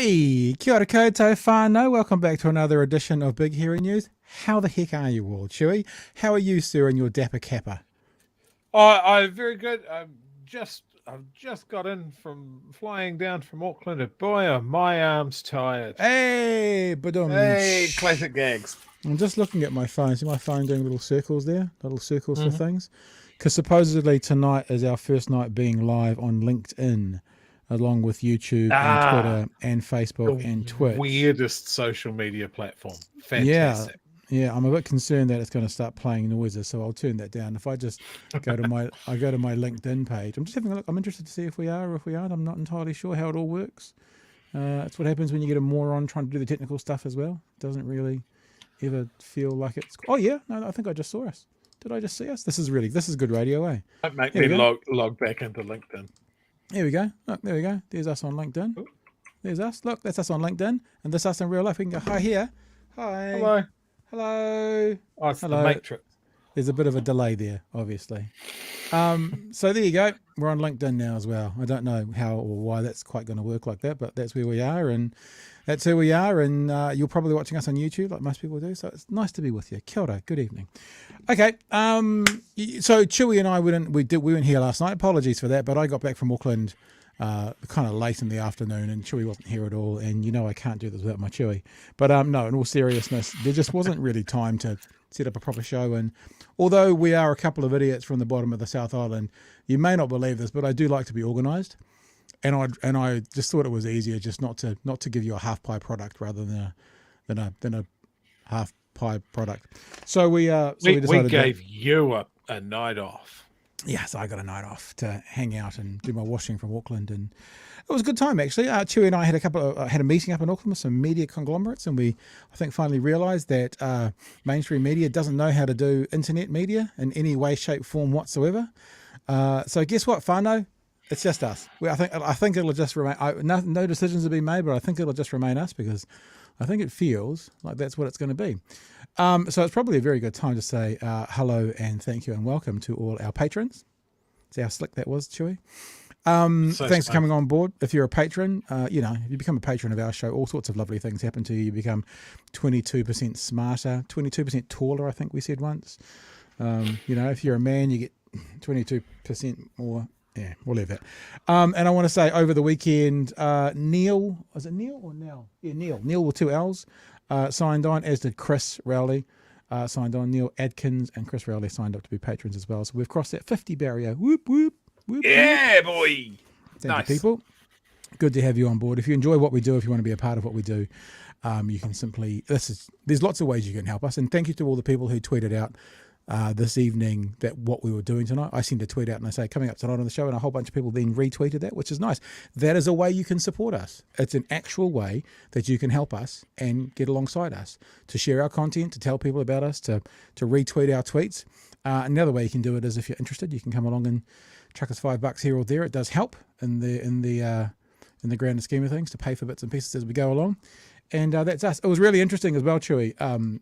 Hey, kia ora koutou whānau. Welcome back to another edition of Big Hairy News. How the heck are you all, Chewy? How are you, sir, in your dapper kappa? I'm very good. I've just got in from flying down from Auckland. And boy, are my arms tired. Hey, badum. Hey, classic gags. I'm just looking at my phone. See my phone doing little circles there? Little circles for things? Because supposedly tonight is our first night being live on LinkedIn, along with YouTube and Twitter and Facebook and Twitch. Weirdest social media platform. Fantastic. Yeah, I'm a bit concerned that it's going to start playing noises, so I'll turn that down. If I just go to my LinkedIn page, I'm just having a look. I'm interested to see if we are or if we aren't. I'm not entirely sure how it all works. It's what happens when you get a moron trying to do the technical stuff as well. It doesn't really ever feel like it's. Oh yeah, no, I think I just saw us. Did I just see us? This is good radio, eh? Don't make me log back into LinkedIn. Here we go. Look, there we go. There's us on LinkedIn. Ooh. There's us. Look, that's us on LinkedIn. And this us in real life. We can go, hi here. Hi. Hello. Hello. Oh, it's the Matrix. There's a bit of a delay there, obviously. So there you go. We're on LinkedIn now as well. I don't know how or why that's quite going to work like that, but that's where we are. And that's who we are. And you're probably watching us on YouTube like most people do. So it's nice to be with you. Kia ora. Good evening. Okay. So Chewy and I we weren't here last night. Apologies for that, but I got back from Auckland kind of late in the afternoon, and Chewy wasn't here at all. And you know I can't do this without my Chewy. But no, in all seriousness, there just wasn't really time to set up a proper show. And although we are a couple of idiots from the bottom of the South Island, you may not believe this, but I do like to be organised. And I just thought it was easier just not to give you a half pie product rather than a half pie product. So we gave you a night off. Yeah, so I got a night off to hang out and do my washing from Auckland, and it was a good time actually. Chewy and I had a meeting up in Auckland with some media conglomerates, and I think finally realised that mainstream media doesn't know how to do internet media in any way, shape, form whatsoever. So guess what, whānau? It's just us. I think it'll just remain. No decisions have been made, but I think it'll just remain us because I think it feels like that's what it's going to be. So it's probably a very good time to say hello and thank you and welcome to all our patrons. See how slick that was, Chewy? Thanks for coming on board. If you're a patron, if you become a patron of our show, all sorts of lovely things happen to you. You become 22% smarter, 22% taller, I think we said once. If you're a man, you get 22% more. Yeah, we'll leave that. And I want to say over the weekend, Neil, was it Neil or Nell? Yeah, Neil with two L's, signed on, as did Chris Rowley, signed on. Neil Adkins and Chris Rowley signed up to be patrons as well. So we've crossed that 50 barrier. Whoop, whoop, whoop. Yeah, boy. Thank you, people. Good to have you on board. If you enjoy what we do, if you want to be a part of what we do, you can simply, there's lots of ways you can help us. And thank you to all the people who tweeted out this evening that what we were doing tonight. I seem to tweet out and I say coming up tonight on the show, and a whole bunch of people then retweeted that, which is nice. That is a way you can support us. It's an actual way that you can help us and get alongside us, to share our content, to tell people about us, to retweet our tweets. Another way you can do it is, if you're interested, you can come along and chuck us $5 here or there. It does help in the grander scheme of things to pay for bits and pieces as we go along. And that's us. It was really interesting as well, Chewy.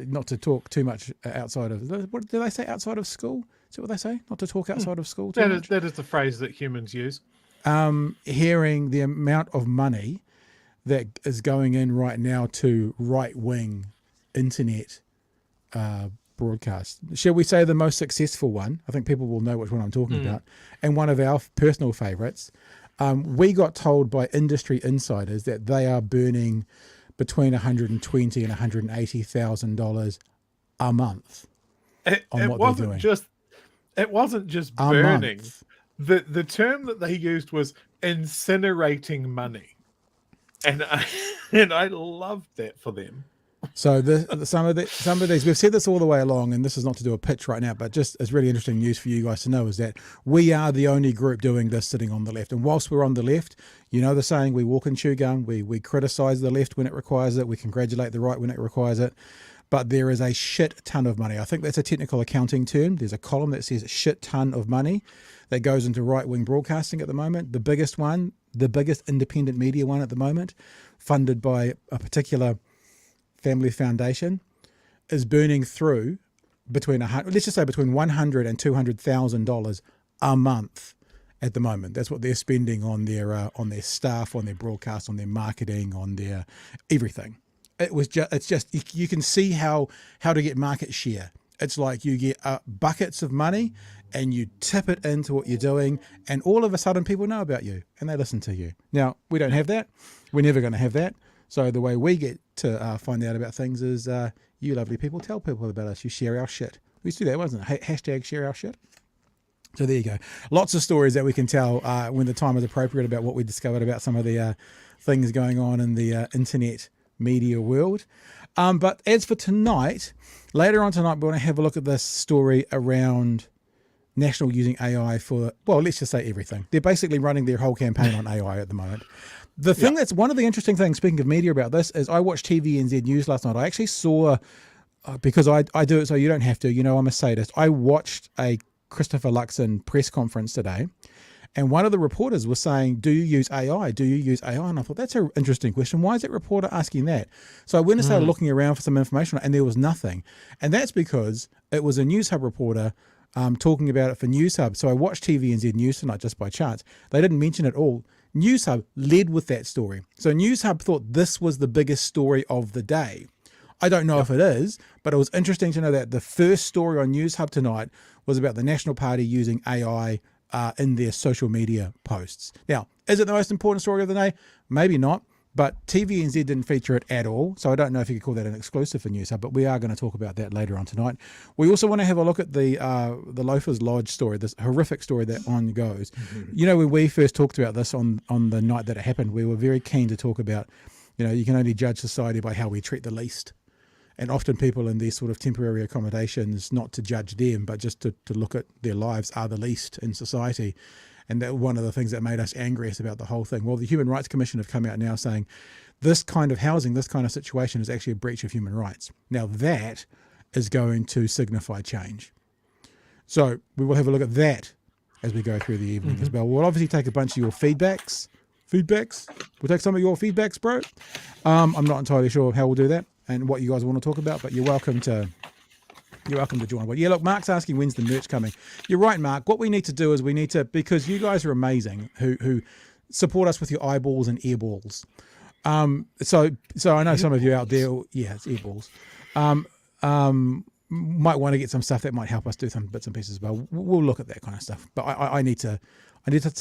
Not to talk too much outside of, what do they say, outside of school? Is that what they say? Not to talk outside of school too much? That is the phrase that humans use. Hearing the amount of money that is going in right now to right-wing internet broadcast. Shall we say the most successful one? I think people will know which one I'm talking about. And one of our personal favourites. We got told by industry insiders that they are burning between $120,000 and $180,000 a month on what they're doing. It wasn't just burning. The term that they used was incinerating money, and I loved that for them. So some of these, we've said this all the way along, and this is not to do a pitch right now, but just it's really interesting news for you guys to know is that we are the only group doing this sitting on the left. And whilst we're on the left, you know the saying, we walk and chew gum, we criticise the left when it requires it, we congratulate the right when it requires it. But there is a shit ton of money. I think that's a technical accounting term. There's a column that says shit ton of money that goes into right-wing broadcasting at the moment. The biggest one, the biggest independent media one at the moment, funded by a particular family foundation, is burning through between let's just say between $100,000 and $200,000 a month at the moment. That's what they're spending on their staff, on their broadcast, on their marketing, on their everything. It's just you can see how to get market share. It's like you get buckets of money and you tip it into what you're doing, and all of a sudden people know about you and they listen to you. Now, we don't have that. We're never going to have that. So the way we get to find out about things is you lovely people tell people about us. You share our shit. We used to do that, wasn't it? Hashtag share our shit. So there you go. Lots of stories that we can tell when the time is appropriate about what we discovered about some of the things going on in the internet media world. But as for tonight, later on tonight, we want to have a look at this story around National using AI for, well, let's just say everything. They're basically running their whole campaign on AI at the moment. The thing that's one of the interesting things, speaking of media about this, is I watched NZ News last night. I actually saw, because I do it so you don't have to, you know, I'm a sadist. I watched a Christopher Luxon press conference today, and one of the reporters was saying, do you use AI? Do you use AI? And I thought, that's an interesting question. Why is that reporter asking that? So I went and started looking around for some information, and there was nothing. And that's because it was a News Hub reporter talking about it for News Hub. So I watched NZ News tonight just by chance. They didn't mention it all. News Hub led with that story. So News Hub thought this was the biggest story of the day. I don't know if it is, but it was interesting to know that the first story on News Hub tonight was about the National Party using AI in their social media posts. Now, is it the most important story of the day? Maybe not, but TVNZ didn't feature it at all, so I don't know if you could call that an exclusive for News Hub, but we are going to talk about that later on tonight. We also want to have a look at the Loafers Lodge story, this horrific story that goes. You know, when we first talked about this on the night that it happened, we were very keen to talk about, you know, you can only judge society by how we treat the least. And often people in these sort of temporary accommodations, not to judge them, but just to look at their lives, are the least in society. And that one of the things that made us angriest about the whole thing. Well, the Human Rights Commission have come out now saying this kind of housing, this kind of situation is actually a breach of human rights. Now that is going to signify change. So we will have a look at that as we go through the evening as well. We'll obviously take a bunch of your feedbacks. We'll take some of your feedbacks, bro. I'm not entirely sure how we'll do that and what you guys want to talk about, but you're welcome to join. But yeah, look, Mark's asking when's the merch coming. You're right, Mark. What we need to do is we need to, because you guys are amazing who support us with your eyeballs and earballs. So I know some of you out there, yeah, it's earballs. Might want to get some stuff that might help us do some bits and pieces as well. We'll look at that kind of stuff. But I need to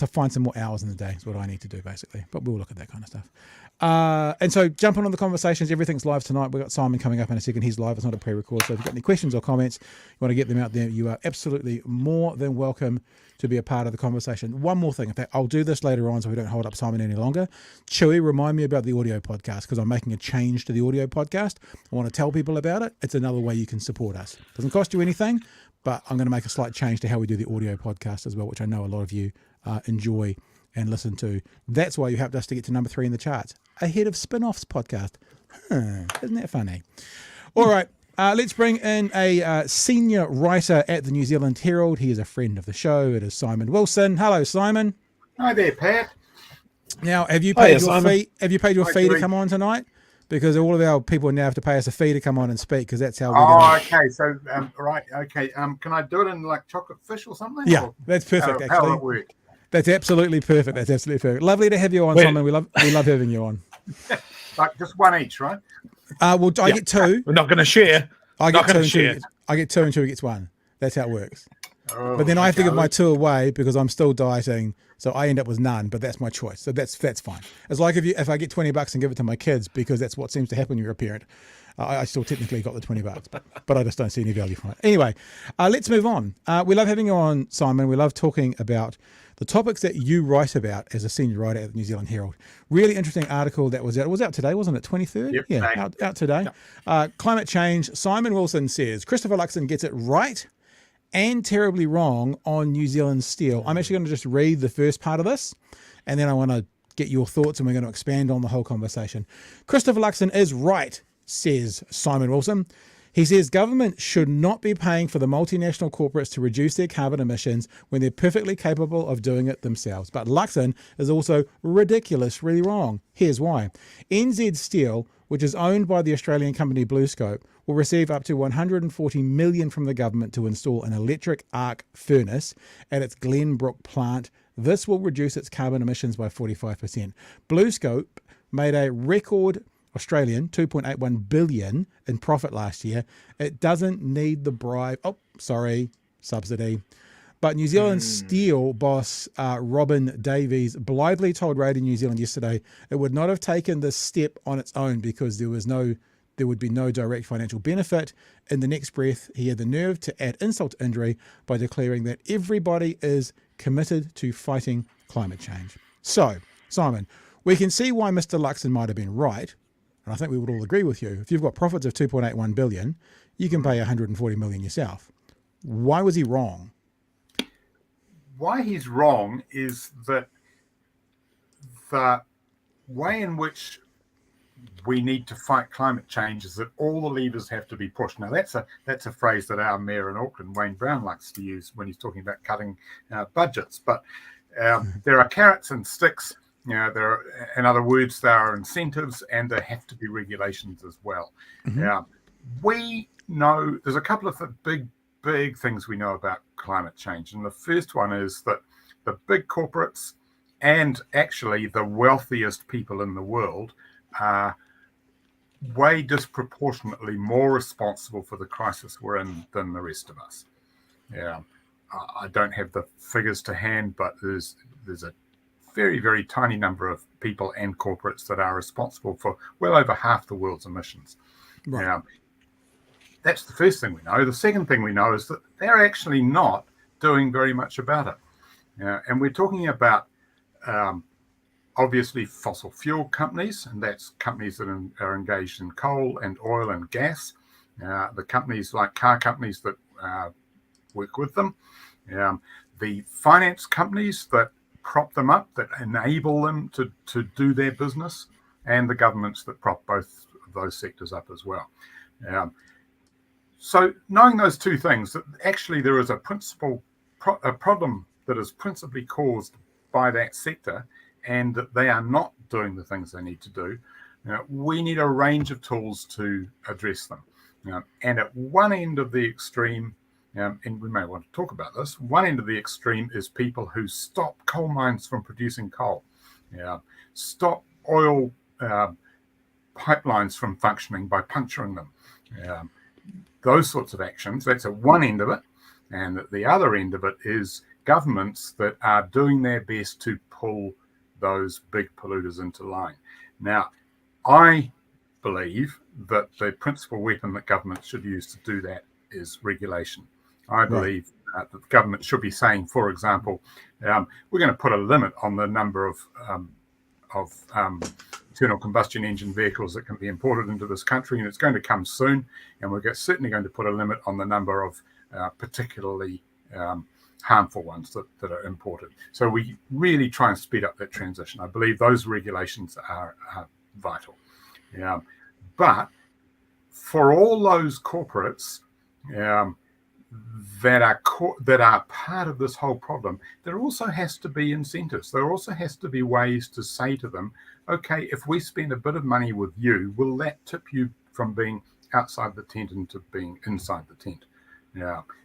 find some more hours in the day is what I need to do basically. But we'll look at that kind of stuff. And so jumping on the conversations, everything's live tonight. We've got Simon coming up in a second. He's live. It's not a pre-record. So if you've got any questions or comments, you want to get them out there, you are absolutely more than welcome to be a part of the conversation. One more thing. In fact, I'll do this later on so we don't hold up Simon any longer. Chewy, remind me about the audio podcast because I'm making a change to the audio podcast. I want to tell people about it. It's another way you can support us. Doesn't cost you anything, but I'm going to make a slight change to how we do the audio podcast as well, which I know a lot of you enjoy and listen to. That's why you helped us to get to number 3 in the charts, ahead of Spin-Off's podcast. Isn't that funny? All right, let's bring in a senior writer at the New Zealand Herald. He is a friend of the show. It is Simon Wilson. Hello, Simon. Hi there, Pat. Now, have you paid your fee? Have you paid your fee to come on tonight? Because all of our people now have to pay us a fee to come on and speak, because that's how we're going. Okay. So, right. Okay. Can I do it in like chocolate fish or something? Yeah, or that's perfect. how will it work? That's absolutely perfect. That's absolutely perfect. Lovely to have you on, Simon. We love having you on. Like just one each, right? Well, I get 2. We're not going to share. I get 2 and 2. I get 2 and 2 gets 1. That's how it works. Oh, but then I have to give my 2 away because I'm still dieting, so I end up with none. But that's my choice, so that's fine. It's like if I get $20 and give it to my kids, because that's what seems to happen when you're a parent. I still technically got the $20, but I just don't see any value from it. Anyway, let's move on. We love having you on, Simon. We love talking about the topics that you write about as a senior writer at the New Zealand Herald. Really interesting article that was out. It was out today, wasn't it? 23rd? Yep, Yeah, today. out today. Climate change. Simon Wilson says, Christopher Luxon gets it right and terribly wrong on New Zealand steel. I'm actually going to just read the first part of this, and then I want to get your thoughts, and we're going to expand on the whole conversation. Christopher Luxon is right, says Simon Wilson. He says government should not be paying for the multinational corporates to reduce their carbon emissions when they're perfectly capable of doing it themselves. But Luxon is also ridiculously wrong. Here's why. NZ Steel, which is owned by the Australian company BlueScope, will receive up to $140 million from the government to install an electric arc furnace at its Glenbrook plant. This will reduce its carbon emissions by 45%. BlueScope made a record Australian 2.81 billion in profit last year. It doesn't need the bribe. Subsidy. But New Zealand Steel boss Robin Davies blithely told Radio New Zealand yesterday it would not have taken this step on its own because there would be no direct financial benefit. In the next breath, he had the nerve to add insult to injury by declaring that everybody is committed to fighting climate change. So, Simon, we can see why Mr. Luxon might have been right. And I think we would all agree with you. If you've got profits of 2.81 billion, you can pay 140 million yourself. Why was he wrong? Why he's wrong is that the way in which we need to fight climate change is that all the levers have to be pushed. Now, that's a phrase that our mayor in Auckland, Wayne Brown, likes to use when he's talking about cutting budgets. But there are carrots and sticks. There are, in other words, there are incentives and there have to be regulations as well. We know there's a couple of big things we know about climate change. And the first one is that the big corporates and actually the wealthiest people in the world are way disproportionately more responsible for the crisis we're in than the rest of us. I don't have the figures to hand, but there's a very, very tiny number of people and corporates that are responsible for well over half the world's emissions. Right. That's the first thing we know. The second thing we know is that they're actually not doing very much about it. And we're talking about obviously fossil fuel companies, and that's companies that are engaged in coal and oil and gas. The companies like car companies that work with them. The finance companies that prop them up, that enable them to do their business, and the governments that prop both of those sectors up as well. So knowing those two things, that actually there is a problem that is principally caused by that sector and that they are not doing the things they need to do, we need a range of tools to address them. And at one end of the extreme, and we may want to talk about this, one end of the extreme is people who stop coal mines from producing coal, stop oil pipelines from functioning by puncturing them. Those sorts of actions, that's at one end of it. And at the other end of it is governments that are doing their best to pull those big polluters into line. Now, I believe that the principal weapon that governments should use to do that is regulation. I believe that the government should be saying, for example, we're going to put a limit on the number of internal combustion engine vehicles that can be imported into this country, and it's going to come soon. And we're certainly going to put a limit on the number of particularly harmful ones that are imported. So we really try and speed up that transition. I believe those regulations are vital. But for all those corporates that are part of this whole problem, there also has to be incentives. There also has to be ways to say to them, okay, if we spend a bit of money with you, will that tip you from being outside the tent into being inside the tent?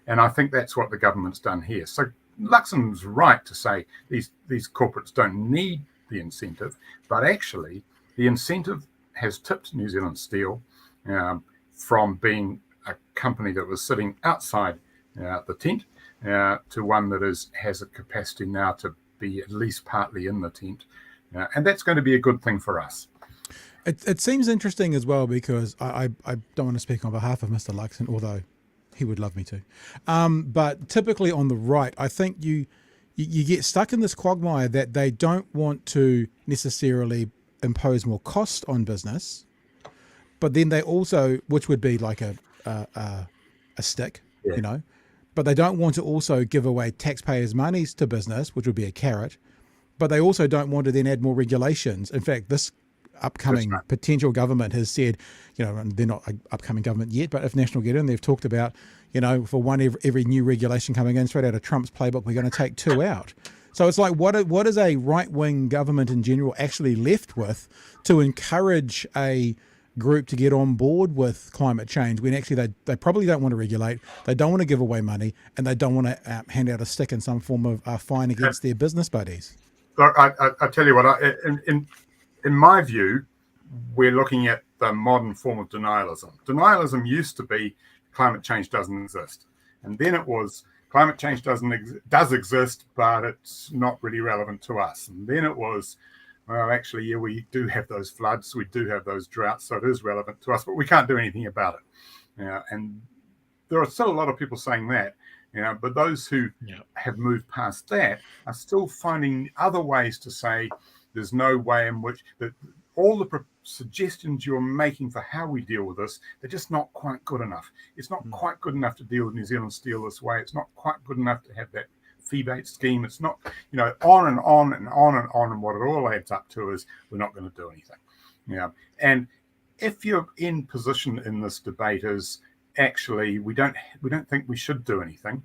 And I think that's what the government's done here. So Luxon's right to say these corporates don't need the incentive, but actually the incentive has tipped New Zealand Steel from being a company that was sitting outside the tent to one that has a capacity now to be at least partly in the tent. And that's going to be a good thing for us. It seems interesting as well because I don't want to speak on behalf of Mr. Luxon, although he would love me to. But typically on the right, I think you you get stuck in this quagmire that they don't want to necessarily impose more cost on business, but then they also, which would be like a stick, Yeah. you know, but they don't want to also give away taxpayers' monies to business, which would be a carrot, but they also don't want to then add more regulations. In fact, this upcoming potential government has said, you know, and they're not an upcoming government yet, but if National get in, they've talked about, you know, for every new regulation coming in straight out of Trump's playbook, we're going to take 2 out. So it's like, what is a right-wing government in general actually left with to encourage a group to get on board with climate change when actually they probably don't want to regulate, they don't want to give away money, and they don't want to hand out a stick in some form of fine against their business buddies? Look, I tell you what, in my view, we're looking at the modern form of denialism. Denialism used to be climate change doesn't exist. And then it was climate change does exist, but it's not really relevant to us. And then it was, well, actually, yeah, we do have those floods, we do have those droughts, so it is relevant to us, but we can't do anything about it. And there are still a lot of people saying that. But those who have moved past that are still finding other ways to say there's no way in which that all the suggestions you're making for how we deal with this, they're just not quite good enough. It's not quite good enough to deal with New Zealand Steel this way. It's not quite good enough to have that fee-based scheme. It's not, on and on and on and on. And what it all adds up to is we're not going to do anything. And if you're in position in this debate is actually we don't think we should do anything,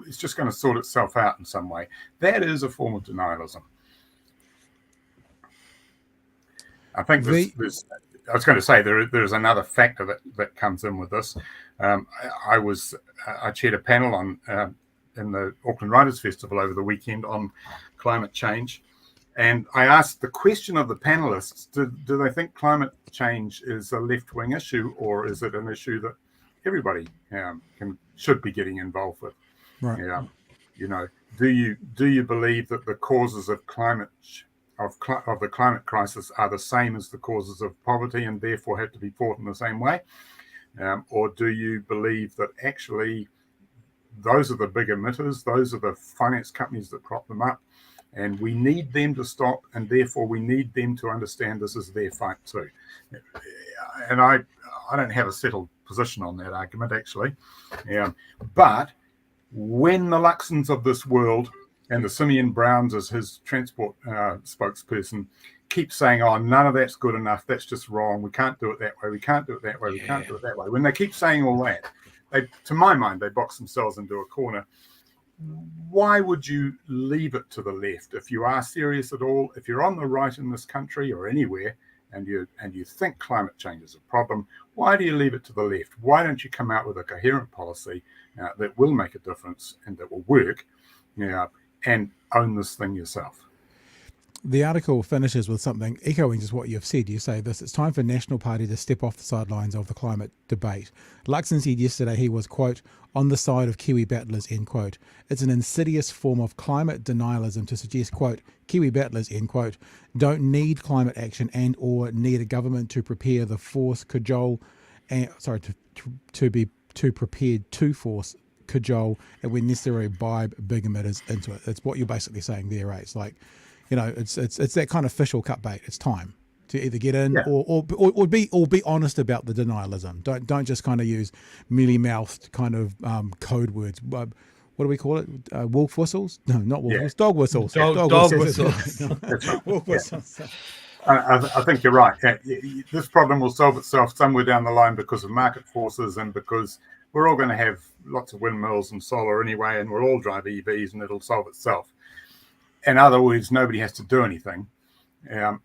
it's just going to sort itself out in some way, that is a form of denialism. I think I was going to say there's another factor that comes in with this. I chaired a panel on in the Auckland Writers' Festival over the weekend on climate change, and I asked the question of the panelists: do they think climate change is a left-wing issue, or is it an issue that everybody should be getting involved with? Right. Do you believe that the causes of the climate crisis are the same as the causes of poverty and therefore have to be fought in the same way? Or do you believe that actually those are the big emitters, those are the finance companies that prop them up, and we need them to stop, and therefore we need them to understand this is their fight too? And I don't have a settled position on that argument, actually. But when the Luxons of this world and the Simeon Browns as his transport spokesperson keep saying, oh, none of that's good enough, that's just wrong, we can't do it that way, we can't do it that way, we can't do it that way. When they keep saying all that, to my mind, they box themselves into a corner. Why would you leave it to the left? If you are serious at all, if you're on the right in this country or anywhere, and you think climate change is a problem, why do you leave it to the left? Why don't you come out with a coherent policy that will make a difference and that will work, and own this thing yourself? The article finishes with something echoing just what you've said. You say this: it's time for National Party to step off the sidelines of the climate debate. Luxon said yesterday he was, quote, on the side of Kiwi battlers, end quote. It's an insidious form of climate denialism to suggest, quote, Kiwi battlers, end quote, don't need climate action and or need a government to prepare the force, cajole, and to be prepared to force, cajole, and when necessary bribe big emitters into it. That's what you're basically saying there, right? It's like, it's that kind of fish or cut bait. It's time to either get in or be honest about the denialism. Don't just kind of use mealy mouthed kind of code words. What do we call it? Wolf whistles? No, not wolf whistles. Dog whistles. Dog whistles. Wolf whistles. I think you're right. This problem will solve itself somewhere down the line because of market forces and because we're all going to have lots of windmills and solar anyway, and we'll all drive EVs and it'll solve itself. In other words, nobody has to do anything. That's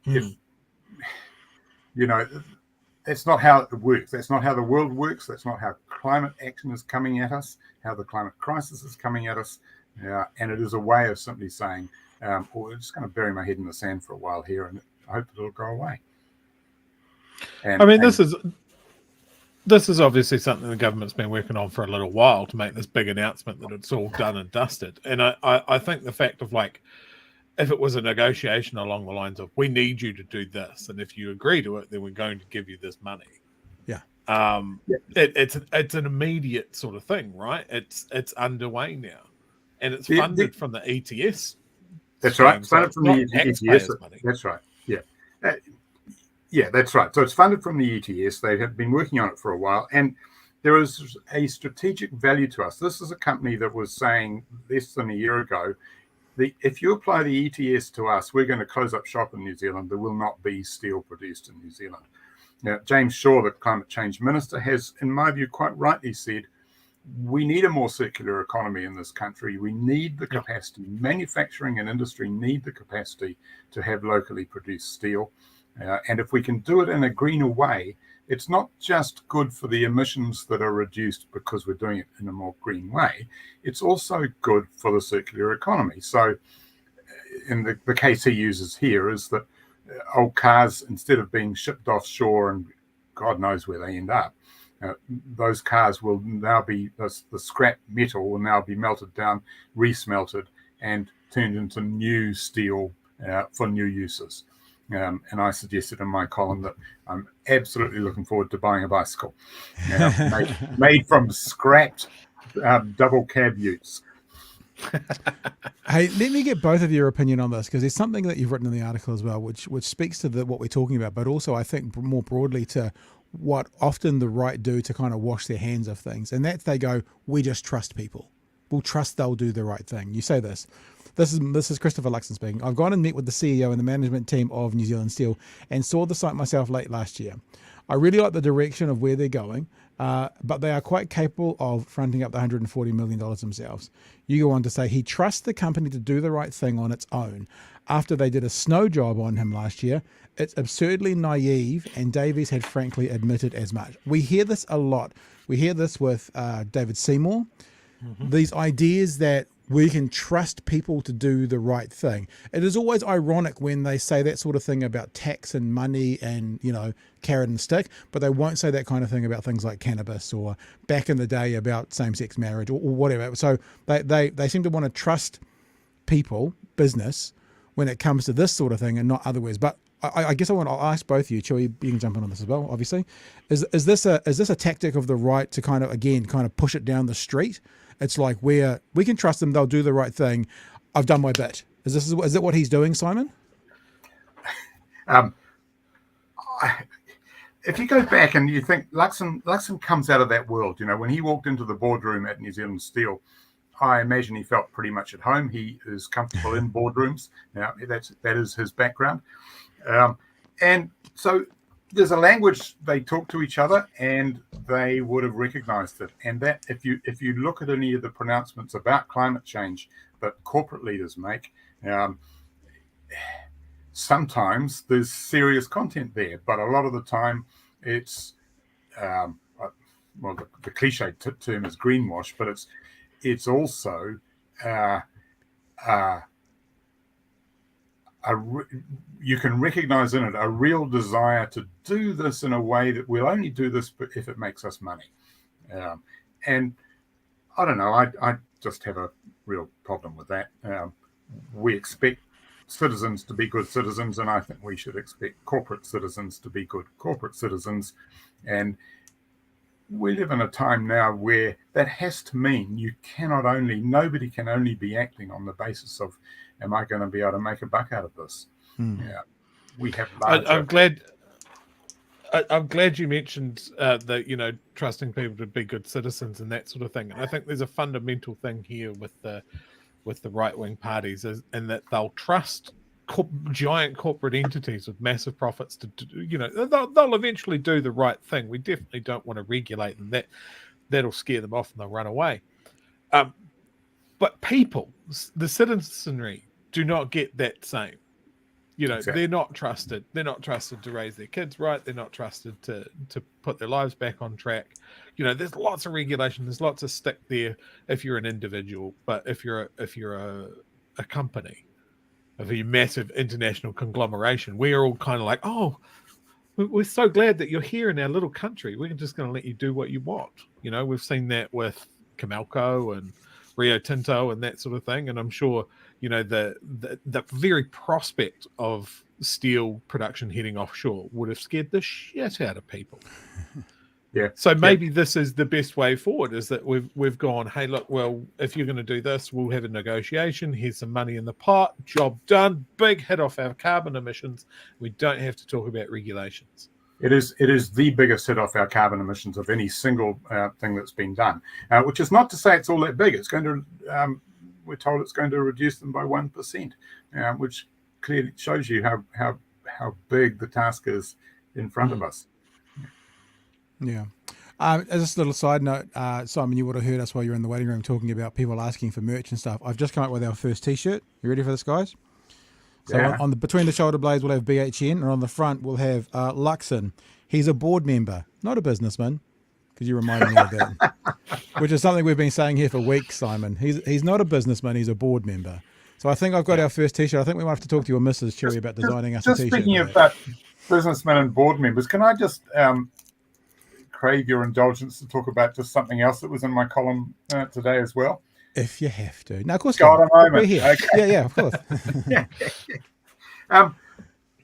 not how it works. That's not how the world works. That's not how climate action is coming at us, how the climate crisis is coming at us. And it is a way of simply saying, I'm just going to bury my head in the sand for a while here, and I hope it'll go away. This is obviously something the government's been working on for a little while to make this big announcement that it's all done and dusted. And I think the fact of, like, if it was a negotiation along the lines of, we need you to do this, and if you agree to it, then we're going to give you this money. Yeah. It's an immediate sort of thing, right? It's underway now. and it's The- funded the- from the ETS. That's right. stream, so Funded it's from the not ETS. taxpayers' money. That's right. Yeah. Yeah, that's right. So it's funded from the ETS. They have been working on it for a while, and there is a strategic value to us. This is a company that was saying less than a year ago, if you apply the ETS to us, we're going to close up shop in New Zealand. There will not be steel produced in New Zealand. Now, James Shaw, the climate change minister, has, in my view, quite rightly said, we need a more circular economy in this country. We need the capacity. Manufacturing and industry need the capacity to have locally produced steel. And if we can do it in a greener way, it's not just good for the emissions that are reduced because we're doing it in a more green way. It's also good for the circular economy. So in the case he uses here is that old cars, instead of being shipped offshore and God knows where they end up, those cars will now be, the scrap metal will now be melted down, resmelted, and turned into new steel for new uses. And I suggested in my column that I'm absolutely looking forward to buying a bicycle made from scrapped double cab utes. Hey, let me get both of your opinion on this, because there's something that you've written in the article as well, which speaks to what we're talking about, but also I think more broadly to what often the right do to kind of wash their hands of things. And that's they go, we just trust people. We'll trust they'll do the right thing. You say this. This is Christopher Luxon speaking. I've gone and met with the CEO and the management team of New Zealand Steel and saw the site myself late last year. I really like the direction of where they're going, but they are quite capable of fronting up the $140 million themselves. You go on to say he trusts the company to do the right thing on its own. After they did a snow job on him last year, it's absurdly naive, and Davies had frankly admitted as much. We hear this a lot. We hear this with David Seymour. These ideas that we can trust people to do the right thing. It is always ironic when they say that sort of thing about tax and money and, carrot and stick, but they won't say that kind of thing about things like cannabis or back in the day about same-sex marriage or whatever. So they seem to want to trust people, business, when it comes to this sort of thing and not otherwise. But I guess I'll ask both of you, Chewy, you can jump in on this as well, obviously. Is this a tactic of the right to kind of push it down the street? It's like we can trust them; they'll do the right thing. I've done my bit. Is that what he's doing, Simon? If you go back and you think Luxon comes out of that world, when he walked into the boardroom at New Zealand Steel, I imagine he felt pretty much at home. He is comfortable in boardrooms. That is his background, and so there's a language they talk to each other, and they would have recognized it. And that if you look at any of the pronouncements about climate change that corporate leaders make, sometimes there's serious content there, but a lot of the time it's the cliche term is greenwash, but it's also you can recognize in it a real desire to do this in a way that we'll only do this if it makes us money. And I don't know, I just have a real problem with that. We expect citizens to be good citizens, and I think we should expect corporate citizens to be good corporate citizens. And we live in a time now where that has to mean nobody can only be acting on the basis of, am I going to be able to make a buck out of this? Yeah, we have. I'm glad you mentioned that trusting people to be good citizens and that sort of thing. And I think there's a fundamental thing here with the right wing parties, and that they'll trust giant corporate entities with massive profits to they'll eventually do the right thing. We definitely don't want to regulate them. That'll scare them off and they'll run away. But people, the citizenry, do not get that same. Exactly. They're not trusted. They're not trusted to raise their kids right. They're not trusted to put their lives back on track. There's lots of regulation. There's lots of stick there if you're an individual. But if you're a company, of a massive international conglomeration, we're all kind of like, oh, we're so glad that you're here in our little country. We're just going to let you do what you want. We've seen that with Comelco and Rio Tinto and that sort of thing. And I'm sure, the very prospect of steel production heading offshore would have scared the shit out of people. Yeah. So maybe this is the best way forward, is that we've gone, hey, look, well, if you're going to do this, we'll have a negotiation. Here's some money in the pot. Job done. Big hit off our carbon emissions. We don't have to talk about regulations. It is the biggest hit off our carbon emissions of any single thing that's been done, which is not to say it's all that big. It's going to, we're told it's going to reduce them by 1%, which clearly shows you how big the task is in front of us. Yeah. As a little side note, Simon, you would have heard us while you were in the waiting room talking about people asking for merch and stuff. I've just come up with our first T-shirt. You ready for this, guys? So on the between the shoulder blades, we'll have BHN, and on the front, we'll have Luxon. He's a board member, not a businessman, because you reminded me of that, which is something we've been saying here for weeks, Simon. He's not a businessman, he's a board member. So I think I've got our first T-shirt. I think we might have to talk to your missus, Cherry, about designing us a T-shirt. Just speaking of that, businessmen and board members, can I just crave your indulgence to talk about just something else that was in my column today as well? If you have to. No, of course. Got a moment. We're here. Okay. Yeah, of course.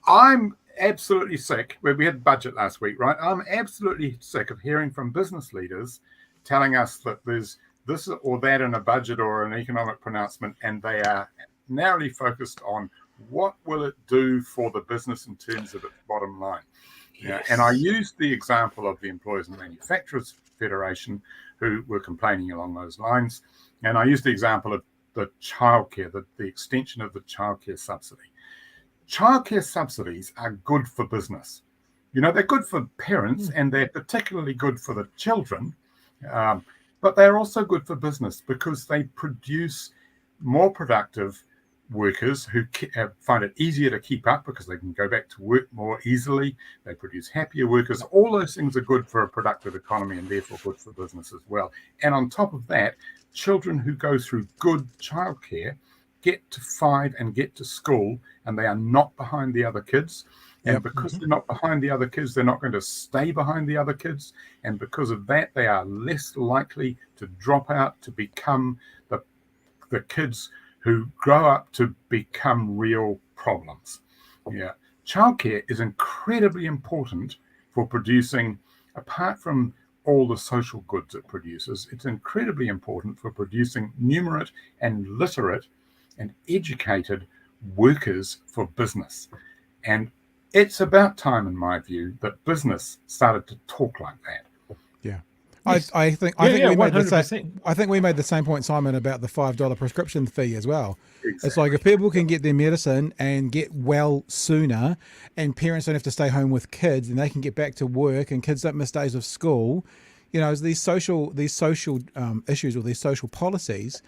I'm absolutely sick. We had budget last week, right? I'm absolutely sick of hearing from business leaders telling us that there's this or that in a budget or an economic pronouncement, and they are narrowly focused on what will it do for the business in terms of its bottom line. Yes. And I used the example of the Employers and Manufacturers Federation, who were complaining along those lines. And I used the example of the childcare, the extension of the childcare subsidy. Childcare subsidies are good for business. You know, they're good for parents and they're particularly good for the children, but they're also good for business because they produce more productive workers who find it easier to keep up because they can go back to work more easily. They produce happier workers. All those things are good for a productive economy and therefore good for business as well. And on top of that, children who go through good childcare get to 5 and get to school, and they are not behind the other kids. And because they're not behind the other kids, they're not going to stay behind the other kids. And because of that, they are less likely to drop out to become the kids who grow up to become real problems. Yeah, childcare is incredibly important for producing, apart from all the social goods it produces, it's incredibly important for producing numerate and literate and educated workers for business. And it's about time, in my view, that business started to talk like that. Yeah. Yes. I think we made the 100%. same. I think we made the same point, Simon, about the $5 prescription fee as well. Exactly. It's like if people can get their medicine and get well sooner, and parents don't have to stay home with kids, and they can get back to work, and kids don't miss days of school. You know, these social issues or these social policies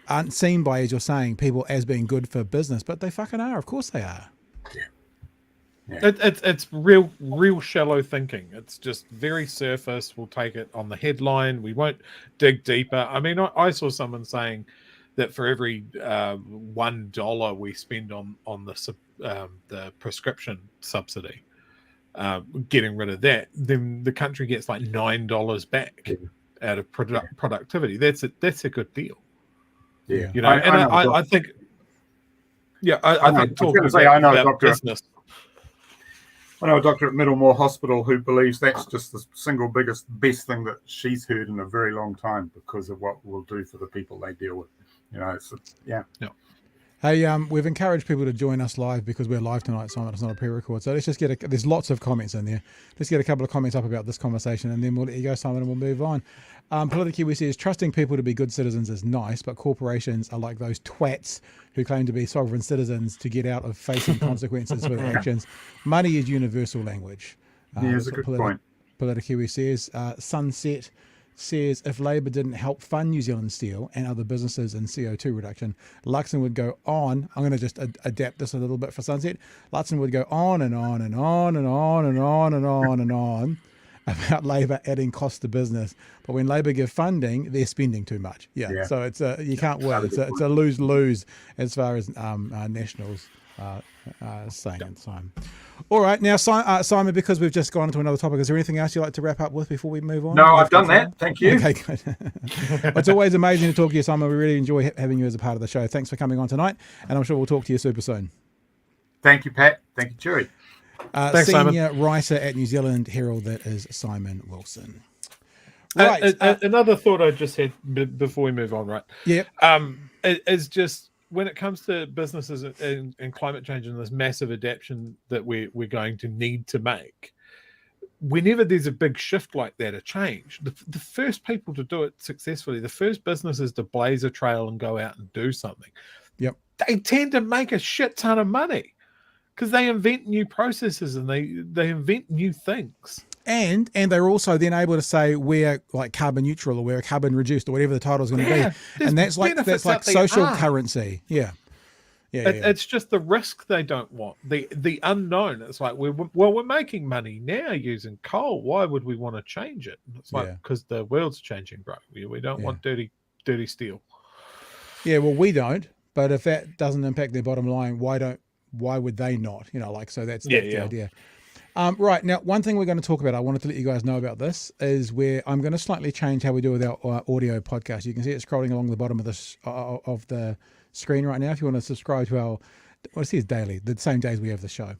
aren't seen by, as you're saying, people as being good for business, but they fucking are. Of course they are. Yeah. It's real shallow thinking. It's just very surface. We'll take it on the headline. We won't dig deeper. I mean, I saw someone saying that for every $1 we spend on the prescription subsidy, getting rid of that, then the country gets like $9 back out of productivity. That's a good deal. Yeah, you know. I think. Yeah, I think talking about business. I know a doctor at Middlemore Hospital who believes that's just the single best thing that she's heard in a very long time because of what we'll do for the people they deal with. You know, yeah. Hey, we've encouraged people to join us live because we're live tonight, Simon. It's not a pre-record. So let's just there's lots of comments in there. Let's get a couple of comments up about this conversation and then we'll let you go, Simon, and we'll move on. Politically, we says, trusting people to be good citizens is nice, but corporations are like those twats who claim to be sovereign citizens to get out of facing consequences for their actions. Money is universal language. Yeah, that's a good point. Politically, says, Sunset says, if Labour didn't help fund New Zealand Steel and other businesses in CO2 reduction, Luxon would go on. I'm going to just adapt this a little bit for Sunset. Luxon would go on and on and on and on and on and on and on about Labour adding cost to business. But when Labour give funding, they're spending too much. Yeah. So it's you can't win. It's a lose-lose as far as Nationals saying at the time. All right. Now, Simon, because we've just gone into another topic, is there anything else you'd like to wrap up with before we move on? No, I've done that. Thank you. Okay, good. It's always amazing to talk to you, Simon. We really enjoy having you as a part of the show. Thanks for coming on tonight, and I'm sure we'll talk to you super soon. Thank you, Pat. Thank you, Cherry. Thanks, Senior Simon. writer at New Zealand Herald, that is Simon Wilson. Right. Another thought I just had before we move on, right? Yep. Is just when it comes to businesses and climate change and this massive adaptation that we're going to need to make, whenever there's a big shift like that, a change, the first people to do it successfully, the first businesses to blaze a trail and go out and do something, yep, they tend to make a shit ton of money because they invent new processes and they invent new things. And they're also then able to say we're like carbon neutral or we're carbon reduced or whatever the title is going to be. And that's like social currency. Yeah. It's just the risk they don't want, the unknown. It's like we're making money now using coal. Why would we want to change it? It's like because the world's changing, bro. We don't want dirty steel. Yeah, well, we don't. But if that doesn't impact their bottom line, why would they not? So that's the idea. Right, now, one thing we're going to talk about, I wanted to let you guys know about this, is where I'm going to slightly change how we do with our audio podcast. You can see it scrolling along the bottom of the screen right now. If you want to subscribe to our, what it says daily, the same days we have the show.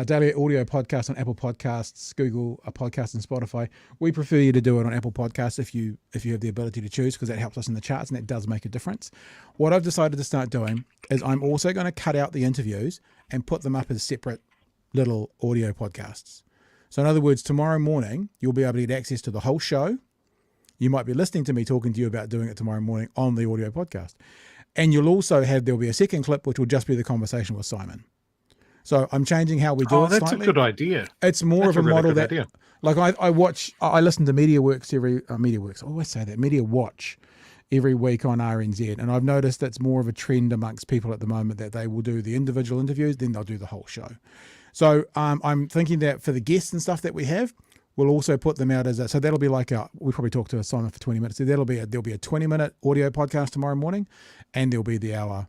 Daily audio podcast on Apple Podcasts, Google Podcasts, and Spotify. We prefer you to do it on Apple Podcasts if you have the ability to choose, because that helps us in the charts and that does make a difference. What I've decided to start doing is I'm also going to cut out the interviews and put them up as separate little audio podcasts. So in other words, tomorrow morning, you'll be able to get access to the whole show. You might be listening to me talking to you about doing it tomorrow morning on the audio podcast. And you'll also there'll be a second clip, which will just be the conversation with Simon. So I'm changing how we do it slightly. That's a good idea. It's more of a model that, like I listen to Media Watch every week on RNZ. And I've noticed that's more of a trend amongst people at the moment, that they will do the individual interviews, then they'll do the whole show. So I'm thinking that for the guests and stuff that we have, we'll also put them out so that'll be like we probably talk to Simon for 20 minutes. So there'll be a 20-minute audio podcast tomorrow morning, and there'll be the hour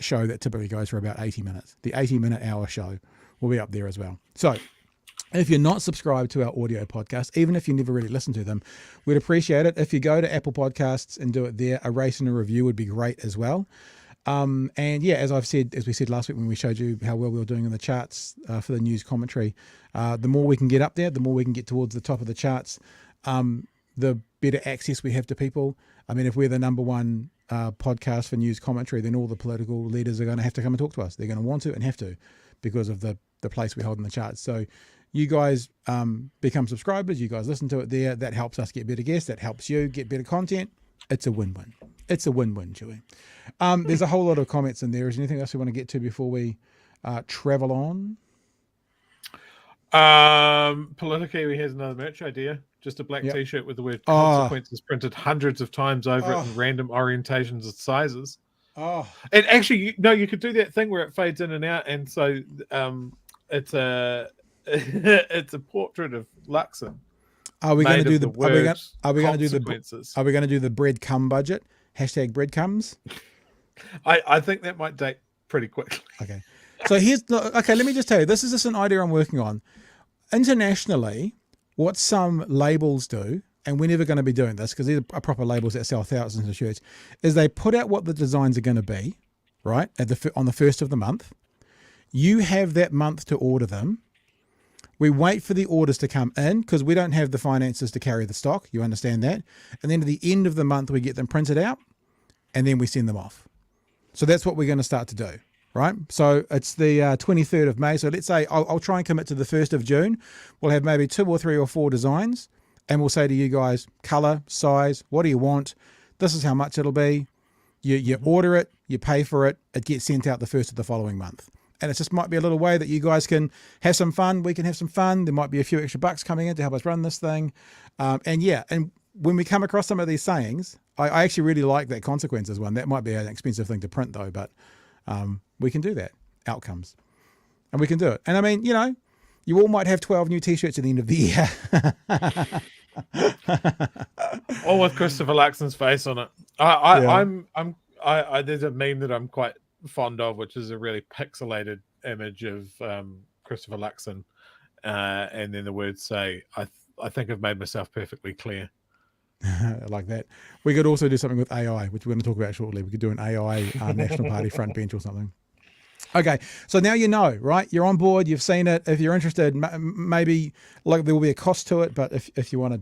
show that typically goes for about 80 minutes. The 80-minute hour show will be up there as well. So if you're not subscribed to our audio podcast, even if you never really listen to them, we'd appreciate it. If you go to Apple Podcasts and do it there, a rate and a review would be great as well. And as we said last week when we showed you how well we were doing in the charts for the news commentary, the more we can get up there, the more we can get towards the top of the charts, the better access we have to people. I mean, if we're the number one podcast for news commentary, then all the political leaders are going to have to come and talk to us. They're going to want to and have to, because of the place we hold in the charts. So you guys become subscribers, you guys listen to it there. That helps us get better guests. That helps you get better content. It's a win-win. It's a win-win, Chewy. There's a whole lot of comments in there. Is there anything else we want to get to before we travel on? Politically has another merch idea. Just a black t-shirt with the word consequences printed hundreds of times over it in random orientations and sizes. And actually, you could do that thing where it fades in and out, and so it's a portrait of Luxon. Are we going to do the consequences? Are we going to do the breadcrumb budget? # breadcrumbs. I think that might date pretty quickly. Okay. So let me just tell you, this is just an idea I'm working on. Internationally, what some labels do, and we're never going to be doing this because these are proper labels that sell thousands of shirts, is they put out what the designs are going to be, right, on the first of the month. You have that month to order them. We wait for the orders to come in because we don't have the finances to carry the stock. You understand that? And then at the end of the month, we get them printed out and then we send them off. So that's what we're going to start to do, right? So it's the 23rd of May. So let's say I'll try and commit to the 1st of June. We'll have maybe 2 or 3 or 4 designs, and we'll say to you guys, color, size, what do you want? This is how much it'll be. You order it, you pay for it, it gets sent out the 1st of the following month. And it just might be a little way that you guys can have some fun. We can have some fun. There might be a few extra bucks coming in to help us run this thing. And when we come across some of these sayings, I actually really like that consequences one. That might be an expensive thing to print though, but we can do that. Outcomes. And we can do it. And I mean, you all might have 12 new t-shirts at the end of the year. All with Christopher Luxon's face on it. There's a meme that I'm quite fond of, which is a really pixelated image of Christopher Luxon, and then the words say, I think I've made myself perfectly clear. I like that. We could also do something with AI, which we're going to talk about shortly. We could do an AI National Party front bench or something. Okay, so now you know, right? You're on board. You've seen it. If you're interested, maybe like there will be a cost to it, but if you want to,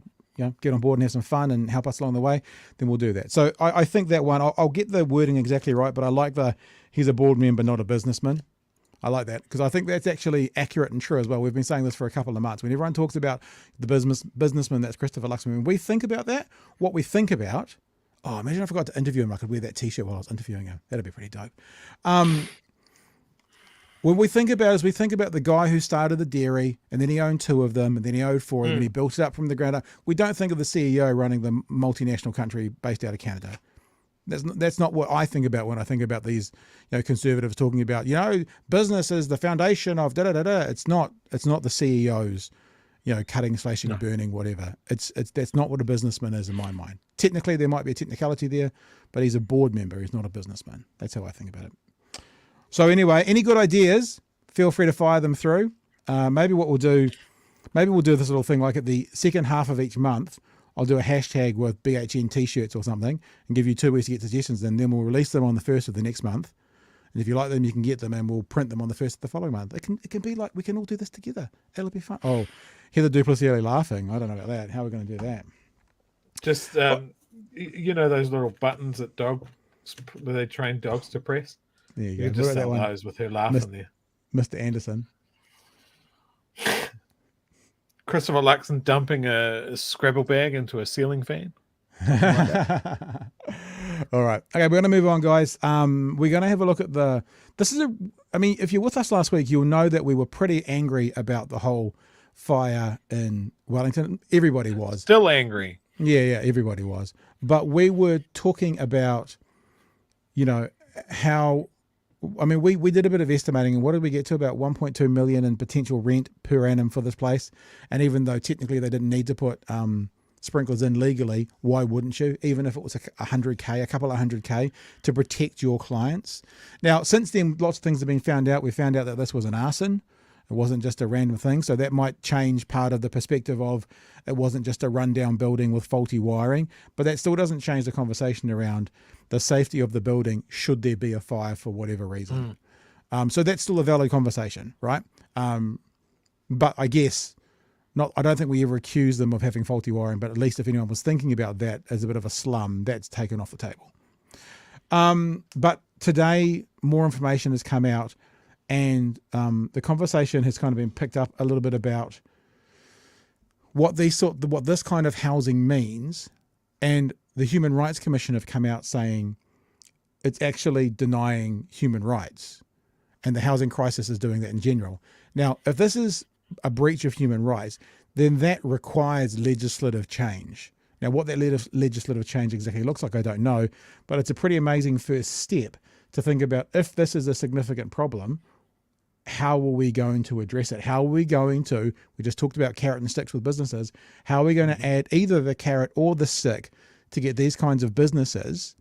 get on board and have some fun and help us along the way, then we'll do that. So I think that one, I'll get the wording exactly right, but I like he's a board member, not a businessman. I like that because I think that's actually accurate and true as well. We've been saying this for a couple of months. When everyone talks about the businessman, that's Christopher Luxon. When we think about that, what we think about, imagine I forgot to interview him. I could wear that T-shirt while I was interviewing him. That'd be pretty dope. What we think about is we think about the guy who started the dairy and then he owned 2 of them and then he owned 4 of them and he built it up from the ground up. We don't think of the CEO running the multinational country based out of Canada. That's not what I think about when I think about these, conservatives talking about, business is the foundation of da-da-da-da. It's not the CEOs, cutting, slashing, burning, whatever. That's not what a businessman is in my mind. Technically, there might be a technicality there, but he's a board member. He's not a businessman. That's how I think about it. So anyway, any good ideas, feel free to fire them through. Maybe we'll do this little thing like at the second half of each month, I'll do a hashtag with BHN t-shirts or something and give you 2 weeks to get suggestions, and then we'll release them on the 1st of the next month. And if you like them, you can get them and we'll print them on the 1st of the following month. It can be like we can all do this together. It'll be fun. Oh, Heather Duplessis laughing. I don't know about that. How are we going to do that? Just, those little buttons that they train dogs to press? There you go. You can just sell those with her laughing there. Mr. Anderson. Christopher Luxon dumping a Scrabble bag into a ceiling fan. All right. Okay, we're going to move on, guys. We're going to have a look at if you're with us last week, you'll know that we were pretty angry about the whole fire in Wellington. Everybody was. Still angry. Yeah, everybody was. But we were talking about, how... we did a bit of estimating, and what did we get to? About 1.2 million in potential rent per annum for this place. And even though technically they didn't need to put sprinklers in legally, why wouldn't you? Even if it was a couple of 100K to protect your clients. Now, since then, lots of things have been found out. We found out that this was an arson. It wasn't just a random thing. So that might change part of the perspective of it wasn't just a rundown building with faulty wiring. But that still doesn't change the conversation around the safety of the building should there be a fire for whatever reason. So that's still a valid conversation, right? But I guess I don't think we ever accused them of having faulty wiring, but at least if anyone was thinking about that as a bit of a slum, that's taken off the table. But today, more information has come out, and the conversation has kind of been picked up a little bit about what this kind of housing means. And the Human Rights Commission have come out saying it's actually denying human rights, and the housing crisis is doing that in general. Now, if this is a breach of human rights, then that requires legislative change. Now, what that legislative change exactly looks like, I don't know, but it's a pretty amazing first step to think about if this is a significant problem, how are we going to address it? How are we going to, we just talked about carrot and sticks with businesses, how are we going to add either the carrot or the stick to get these kinds of businesses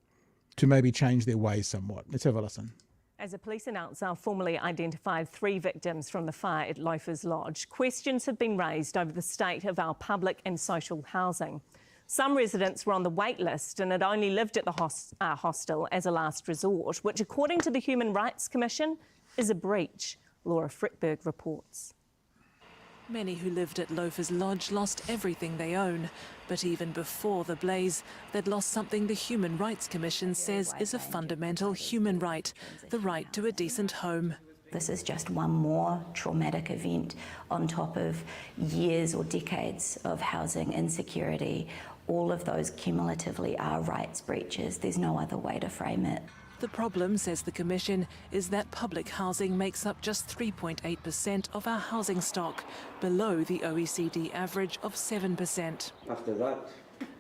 to maybe change their ways somewhat? Let's have a listen. As a police announcer formally identified 3 victims from the fire at Loafers Lodge, questions have been raised over the state of our public and social housing. Some residents were on the wait list and had only lived at the hostel as a last resort, which according to the Human Rights Commission is a breach. Laura Frickberg reports. Many who lived at Loafers Lodge lost everything they own. But even before the blaze, they'd lost something the Human Rights Commission says is a fundamental human right, the right to a decent home. This is just one more traumatic event on top of years or decades of housing insecurity. All of those cumulatively are rights breaches. There's no other way to frame it. The problem, says the Commission, is that public housing makes up just 3.8% of our housing stock, below the OECD average of 7%. After that,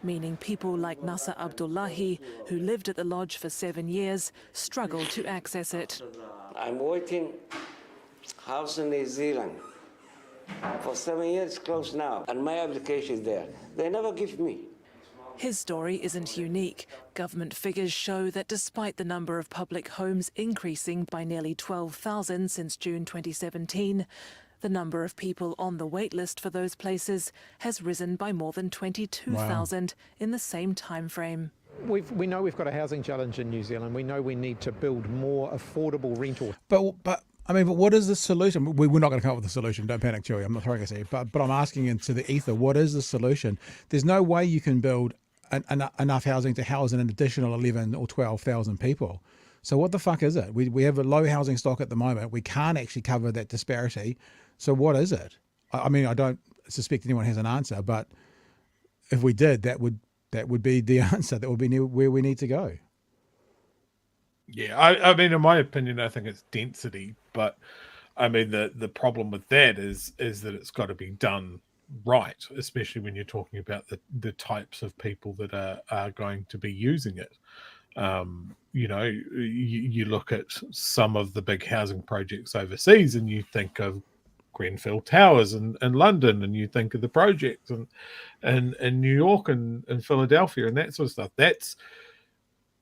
meaning people like Nasser Abdullahi, who lived at the lodge for 7 years, struggle to access it. I'm waiting house in New Zealand for 7 years, close now, and my application is there. They never give me. His story isn't unique. Government figures show that despite the number of public homes increasing by nearly 12,000 since June 2017, the number of people on the wait list for those places has risen by more than 22,000 in the same time frame. We know we've got a housing challenge in New Zealand. We know we need to build more affordable rental. But what is the solution? We're not going to come up with a solution. Don't panic, Chewie. I'm not throwing a seed. But I'm asking into the ether, what is the solution? There's no way you can build enough housing to house an additional 11 or 12,000 people. So what the fuck is it? We have a low housing stock at the moment. We can't actually cover that disparity. So what is it? I mean, I don't suspect anyone has an answer, but if we did, that would be the answer. That would be where we need to go. Yeah, I mean, in my opinion, I think it's density, but I mean, the problem with that is that it's got to be done right, especially when you're talking about the types of people that are going to be using it. You know, you look at some of the big housing projects overseas and you think of Grenfell Towers in London, and you think of the projects in New York and Philadelphia and that sort of stuff. That's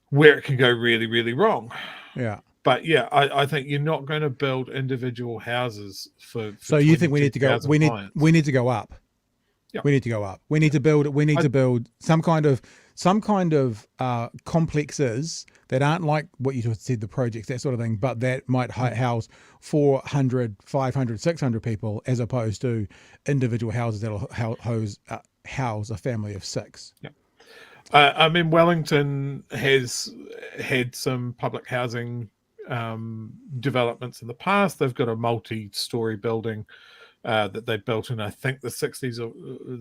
where it can go really, really wrong. Yeah. But yeah, I think you're not going to build individual houses for so you think we need to go? We need to go up. Yep. We need to go up. We need to build. We need to build some kind of complexes that aren't like what you just said, the projects, that sort of thing, but that might house 400, 500, 600 people, as opposed to individual houses that'll house a family of 6. Yeah. I mean, Wellington has had some public housing developments in the past. They've got a multi-story building that they built in, I think, the 60s or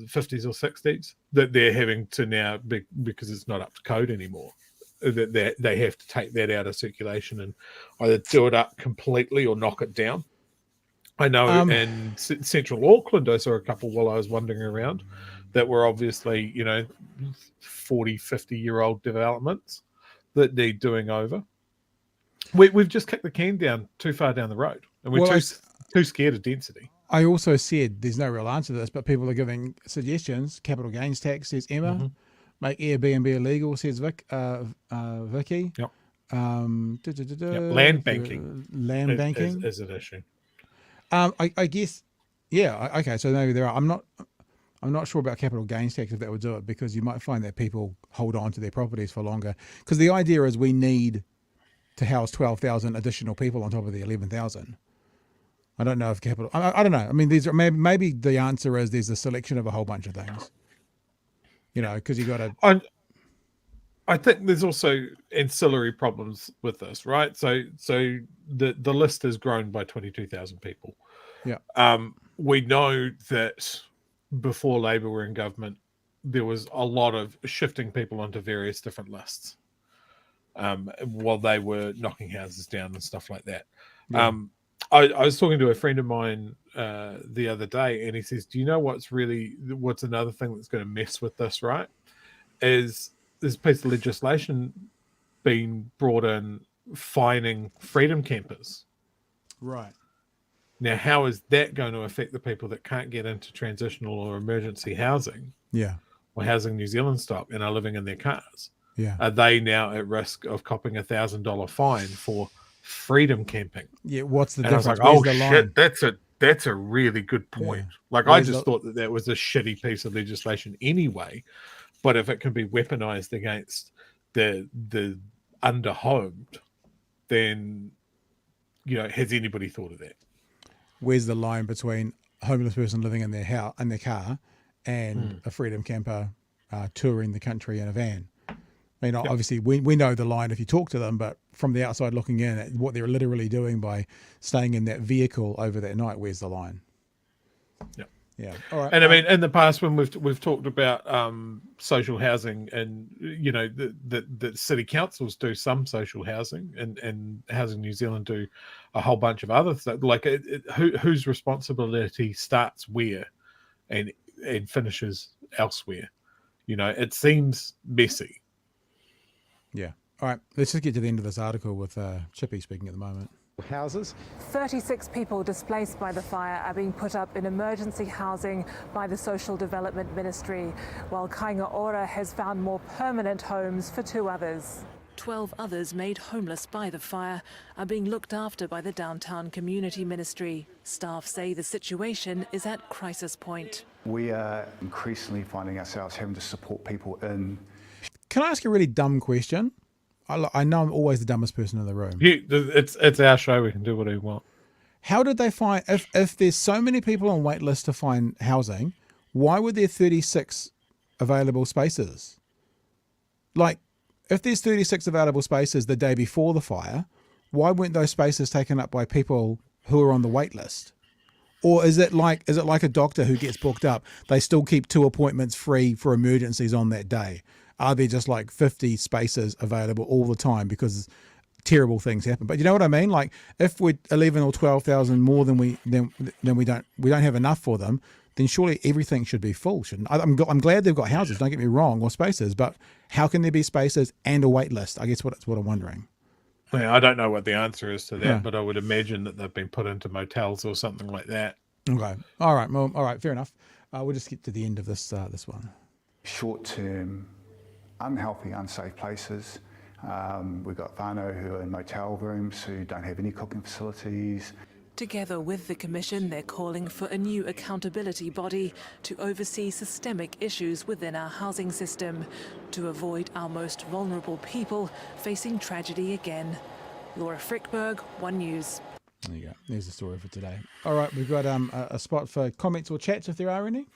50s or 60s, that they're having to now, because it's not up to code anymore, that they have to take that out of circulation and either do it up completely or knock it down. I know in central Auckland, I saw a couple while I was wandering around that were obviously, 40, 50-year-old developments that need doing over. We've just kicked the can down too far down the road, and we're too scared of density. I also said there's no real answer to this, but people are giving suggestions. Capital gains tax, says Emma. Mm-hmm. Make Airbnb illegal, says Vicky. Yep. Land banking. Land banking is an issue. I guess, yeah. Okay, so maybe there are. I'm not sure about capital gains tax, if that would do it, because you might find that people hold on to their properties for longer. Because the idea is we need to house 12,000 additional people on top of the 11,000. I don't know if capital. I don't know. I mean, these are maybe the answer is there's a selection of a whole bunch of things. Because you got to. I think there's also ancillary problems with this, right? So the list has grown by 22,000 people. Yeah. We know that before Labour were in government, there was a lot of shifting people onto various different lists while they were knocking houses down and stuff like that. Yeah. I was talking to a friend of mine the other day, and he says, do you know what's another thing that's going to mess with this, right? Is this piece of legislation being brought in fining freedom campers. Right. Now, how is that going to affect the people that can't get into transitional or emergency housing? Yeah. Or Housing New Zealand stock and are living in their cars? Yeah. Are they now at risk of copping $1,000 fine for freedom camping? Yeah. What's the and difference? I was like, oh shit, that's a really good point. Yeah. Like, I just thought that was a shitty piece of legislation anyway. But if it can be weaponized against the underhomed, then, has anybody thought of that? Where's the line between a homeless person living in their house, in their car, and a freedom camper touring the country in a van? I mean, obviously, we know the line if you talk to them, but from the outside looking in at what they're literally doing by staying in that vehicle over that night, where's the line? Yeah. Yeah. All right. And I mean, in the past, when we've talked about social housing, and the city councils do some social housing, and Housing New Zealand do a whole bunch of other stuff. Like, whose responsibility starts where, and finishes elsewhere? It seems messy. Yeah. All right. Let's just get to the end of this article with Chippy speaking at the moment. Houses. 36 people displaced by the fire are being put up in emergency housing by the Social Development Ministry, while Kainga Ora has found more permanent homes for 2 others. 12 others made homeless by the fire are being looked after by the Downtown Community Ministry. Staff say the situation is at crisis point. We are increasingly finding ourselves having to support people in. Can I ask a really dumb question? I know I'm always the dumbest person in the room. It's our show. We can do whatever we want. How did they find, if there's so many people on wait list to find housing, why were there 36 available spaces? Like, if there's 36 available spaces the day before the fire, why weren't those spaces taken up by people who are on the wait list? Or is it like a doctor who gets booked up? They still keep 2 appointments free for emergencies on that day. Are there just like 50 spaces available all the time because terrible things happen? But you know what I mean? Like, if we're 11 or 12,000 more than we don't have enough for them, then surely everything should be full, shouldn't? I'm glad they've got houses. Don't get me wrong, or spaces. But how can there be spaces and a wait list? I guess that's what I'm wondering. Yeah, I don't know what the answer is to that, Yeah. but I would imagine that they've been put into motels or something like that. Okay. All right. Well, all right. Fair enough. We'll just get to the end of this one. Short-term, unhealthy, unsafe places. We've got whānau who are in motel rooms who don't have any cooking facilities. Together with the Commission, they're calling for a new accountability body to oversee systemic issues within our housing system to avoid our most vulnerable people facing tragedy again. Laura Frickberg, One News. There you go. There's the story for today. All right, we've got a spot for comments or chats if there are any.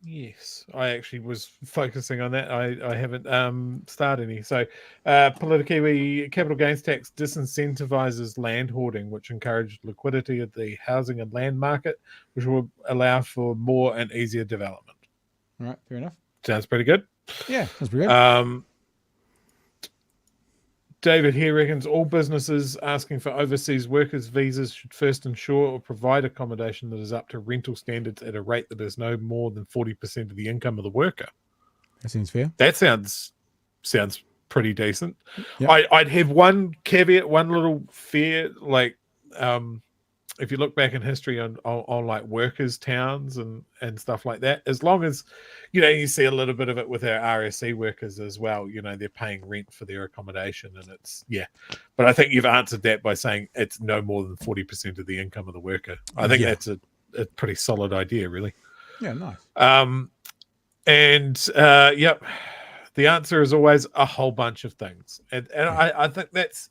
Yes, I actually was focusing on that. I haven't started any. So, Politikiwi capital gains tax disincentivizes land hoarding, which encourages liquidity of the housing and land market, which will allow for more and easier development. All right, fair enough. Sounds pretty good. Yeah, sounds pretty good. David here reckons all businesses asking for overseas workers' visas should first ensure or provide accommodation that is up to rental standards at a rate that is no more than 40% of the income of the worker. That seems fair. That sounds pretty decent. Yep. I'd have one caveat, one little fear, like if you look back in history on like workers' towns and stuff like that, as long as, you see a little bit of it with our RSC workers as well, they're paying rent for their accommodation and it's, But I think you've answered that by saying it's no more than 40% of the income of the worker. I think that's a pretty solid idea, really. Yeah, nice. The answer is always a whole bunch of things. And I think that's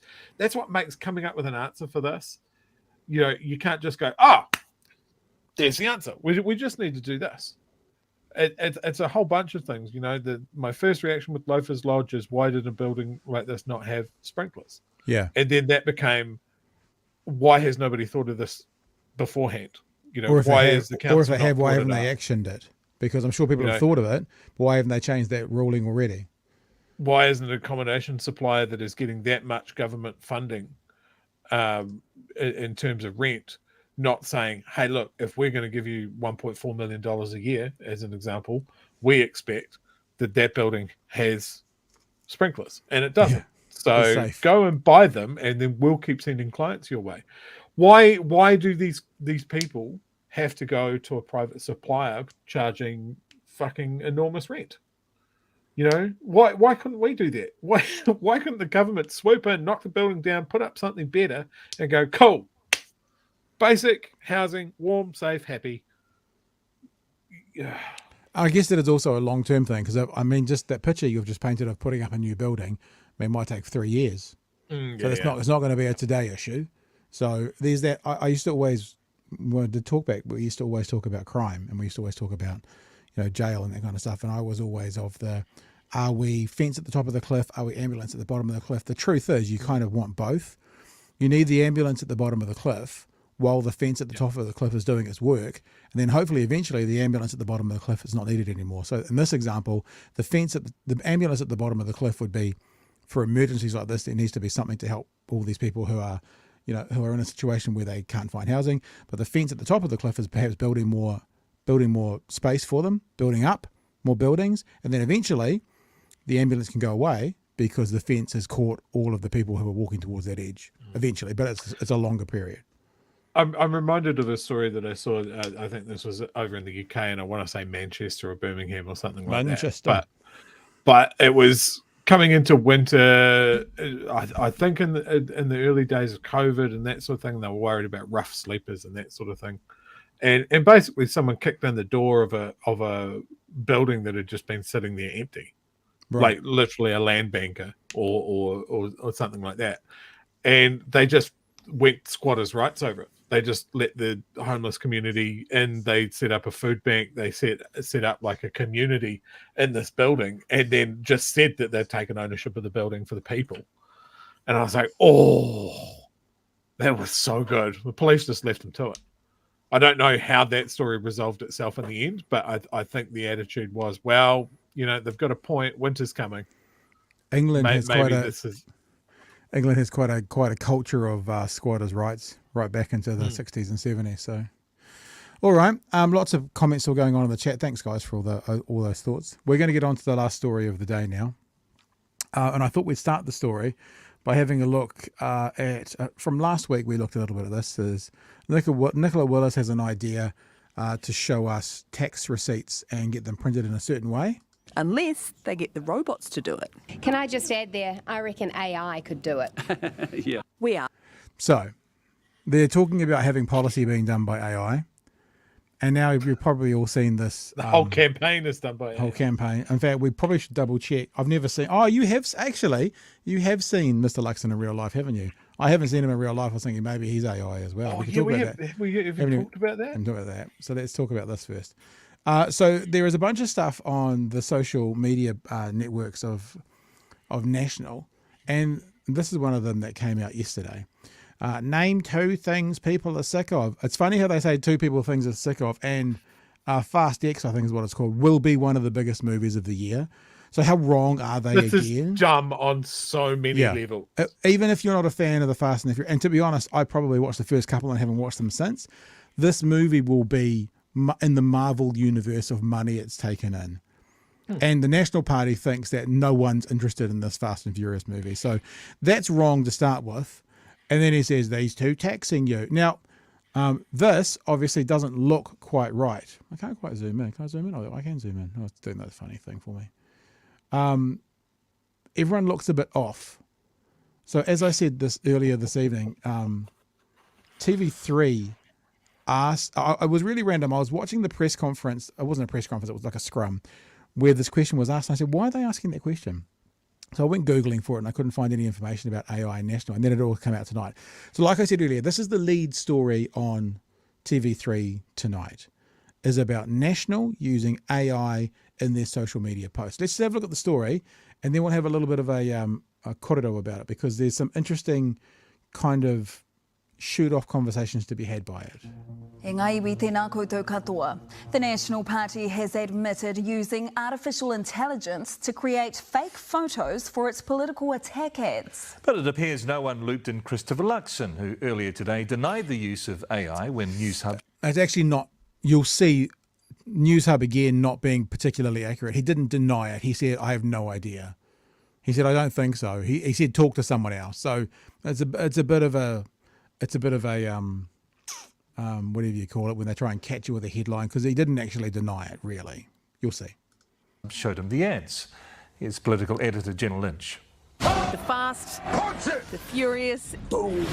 what makes coming up with an answer for this. You can't just go, there's the answer. We just need to do this. It's a whole bunch of things. My first reaction with Loafers Lodge is, why did a building like this not have sprinklers? Yeah. And then that became, why has nobody thought of this beforehand? Why haven't not they actioned it? Because I'm sure people have thought of it, but why haven't they changed that ruling already? Why isn't an accommodation supplier that is getting that much government funding in terms of rent not saying, hey, look, if we're going to give you $1.4 million a year, as an example, we expect that building has sprinklers, and it doesn't. So go and buy them, and then we'll keep sending clients your way. Why do these people have to go to a private supplier charging fucking enormous rent? Why couldn't we do that? Why couldn't the government swoop in, knock the building down, put up something better, and go, cool, basic housing, warm, safe, happy? Yeah. I guess that is also a long-term thing, because just that picture you've just painted of putting up a new building, it might take 3 years. So it's not going to be a today issue. So there's that. I used to always, when I did talk back, we used to always talk about crime, and we used to always talk about jail and that kind of stuff. And I was always of the, are we fence at the top of the cliff? Are we ambulance at the bottom of the cliff? The truth is you kind of want both. You need the ambulance at the bottom of the cliff while the fence at the top of the cliff is doing its work. And then hopefully eventually the ambulance at the bottom of the cliff is not needed anymore. So in this example, the ambulance at the bottom of the cliff would be, for emergencies like this, there needs to be something to help all these people who are in a situation where they can't find housing. But the fence at the top of the cliff is perhaps building more space for them, building up more buildings, and then eventually the ambulance can go away because the fence has caught all of the people who are walking towards that edge eventually, but it's a longer period. I'm reminded of a story that I saw. I think this was over in the UK, and I want to say Manchester or Birmingham or something like that. But it was coming into winter. I think in the early days of COVID and that sort of thing, they were worried about rough sleepers and that sort of thing. And basically, someone kicked in the door of a building that had just been sitting there empty, Right. like literally a land banker or something like that. And they just went squatters' rights over it. They just let the homeless community in. They set up a food bank. They set up like a community in this building, and then just said that they'd taken ownership of the building for the people. And I was like, oh, that was so good. The police just left them to it. I don't know how that story resolved itself in the end, but I think the attitude was, well, you know, they've got a point. Winter's coming. England has quite a this is England has quite a culture of squatters' rights right back into the 60s and 70s. So, all right, lots of comments still going on in the chat. Thanks, guys, for all those thoughts. We're going to get on to the last story of the day now, and I thought we'd start the story by having a look at from last week. We looked a little bit at this. Is Nicola Willis has an idea to show us tax receipts and get them printed in a certain way. Unless they get the robots to do it. Can I just add there, I reckon AI could do it. Yeah. We are. So they're talking about having policy being done by AI. And now you've probably all seen this. The whole campaign is done by AI. Whole campaign. In fact, we probably should double check. I've never seen. Oh, you have seen Mr. Luxon in real life, haven't you? I haven't seen him in real life. I was thinking maybe he's AI as well. Oh, we can yeah, talk we about have, that. have we talked about that? Talk about that. So let's talk about this first. So there is a bunch of stuff on the social media networks of National, and this is one of them that came out yesterday. Name 2 things people are sick of. It's funny how they say 2 people things are sick of, and Fast X, I think is what it's called, will be one of the biggest movies of the year. So how wrong are they this again? Is dumb on so many levels. Even if you're not a fan of the Fast and the Furious, and to be honest, I probably watched the first couple and haven't watched them since. This movie will be in the Marvel universe of money it's taken in. And the National Party thinks that no one's interested in this Fast and Furious movie. So that's wrong to start with. And then he says, these 2 taxing you. Now, this obviously doesn't look quite right. I can't quite zoom in. Can I zoom in? Oh, I can zoom in. Oh, it's doing that funny thing for me. Everyone looks a bit off. So as I said earlier this evening, TV3 asked, it was really random. I was watching the press conference. It wasn't a press conference. It was like a scrum where this question was asked. And I said, why are they asking that question? So I went Googling for it and I couldn't find any information about AI and National. And then it all came out tonight. So like I said earlier, this is the lead story on TV3 tonight, is about National using AI in their social media posts. Let's have a look at the story and then we'll have a little bit of a korero about it, because there's some interesting kind of shoot-off conversations to be had by it. The National Party has admitted using artificial intelligence to create fake photos for its political attack ads. But it appears no one looped in Christopher Luxon, who earlier today denied the use of AI when Newshub... It's actually not, you'll see Newshub again not being particularly accurate. He didn't deny it. He said, I have no idea. He said, I don't think so. He said, talk to someone else. So it's a bit of a whatever you call it, when they try and catch you with a headline, because he didn't actually deny it, really. You'll see. Showed him the ads. Here's political editor Jenna Lynch. The Fast, the Furious, boom,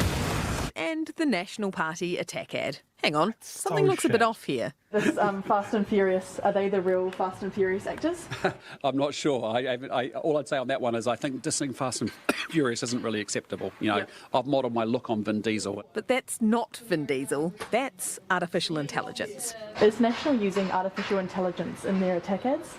and the National Party attack ad. Hang on, something looks a bit off here. This Fast and Furious, are they the real Fast and Furious actors? I'm not sure. All I'd say on that one is I think dissing Fast and Furious isn't really acceptable. You know, I've modelled my look on Vin Diesel. But that's not Vin Diesel. That's artificial intelligence. Is National using artificial intelligence in their attack ads?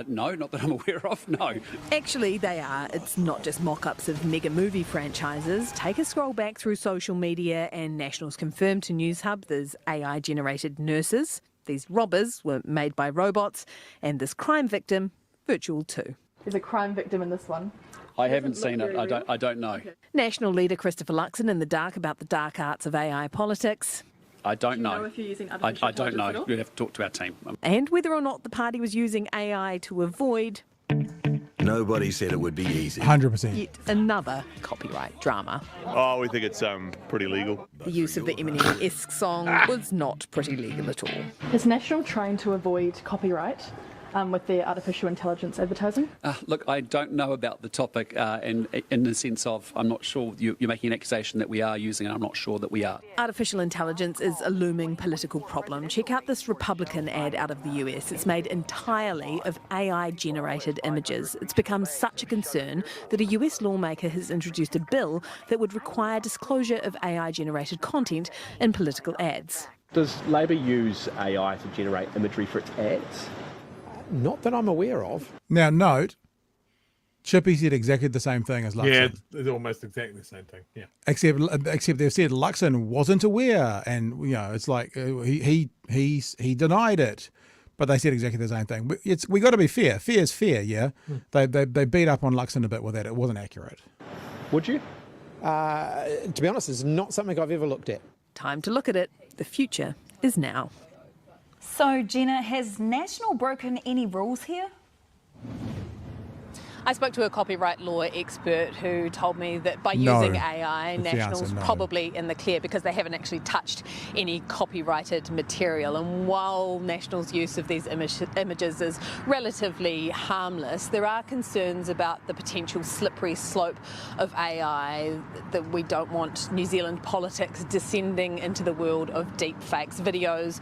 No, not that I'm aware of, no. Actually, they are. It's not just mock-ups of mega movie franchises. Take a scroll back through social media and National's confirmed to Newshub there's AI-generated nurses. These robbers were made by robots, and this crime victim, virtual too. There's a crime victim in this one. I haven't seen it. I don't know. Okay. National leader Christopher Luxon in the dark about the dark arts of AI politics. I don't know. Do you know if you're using artificial I don't know. intelligence at all? We'd have to talk to our team. And whether or not the party was using AI to avoid... Nobody said it would be easy. 100%. Yet another copyright drama. Oh, we think it's pretty legal. The use of the Eminem-esque song was not pretty legal at all. Is National trying to avoid copyright with their artificial intelligence advertising? Look, I don't know about the topic in the sense of I'm not sure you're making an accusation that we are using it. I'm not sure that we are. Artificial intelligence is a looming political problem. Check out this Republican ad out of the US. It's made entirely of AI-generated images. It's become such a concern that a US lawmaker has introduced a bill that would require disclosure of AI-generated content in political ads. Does Labor use AI to generate imagery for its ads? Not that I'm aware of. Now, note, Chippy said exactly the same thing as Luxon. Yeah, it's almost exactly the same thing. Yeah. Except they've said Luxon wasn't aware, and it's like he denied it, but they said exactly the same thing. We got to be fair. Fair is fair. Yeah, they beat up on Luxon a bit with that. It wasn't accurate. Would you? To be honest, it's not something I've ever looked at. Time to look at it. The future is now. So, Jenna, has National broken any rules here? I spoke to a copyright law expert who told me that by using AI, National's probably in the clear because they haven't actually touched any copyrighted material. And while National's use of these images is relatively harmless, there are concerns about the potential slippery slope of AI, that we don't want New Zealand politics descending into the world of deep fakes, videos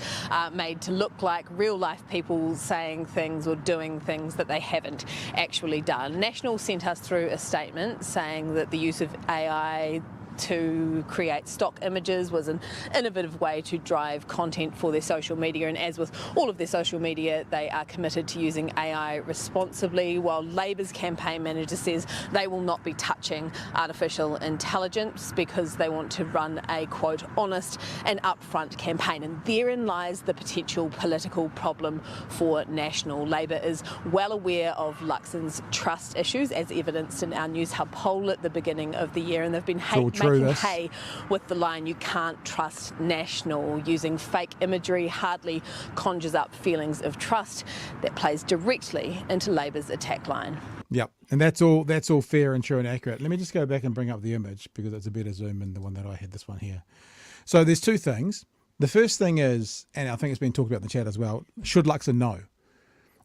made to look like real life people saying things or doing things that they haven't actually done. National sent us through a statement saying that the use of AI to create stock images was an innovative way to drive content for their social media, and as with all of their social media, they are committed to using AI responsibly, while Labor's campaign manager says they will not be touching artificial intelligence because they want to run a, quote, honest and upfront campaign. And therein lies the potential political problem for National. Labor is well aware of Luxon's trust issues, as evidenced in our News Hub poll at the beginning of the year, and they've been making hay with the line, "You can't trust National." Using fake imagery hardly conjures up feelings of trust. That plays directly into Labor's attack line. Yep, and that's all fair and true and accurate. Let me just go back and bring up the image because it's a better zoom than the one that I had, this one here. So there's two things. The first thing is, and I think it's been talked about in the chat as well, should Luxon know?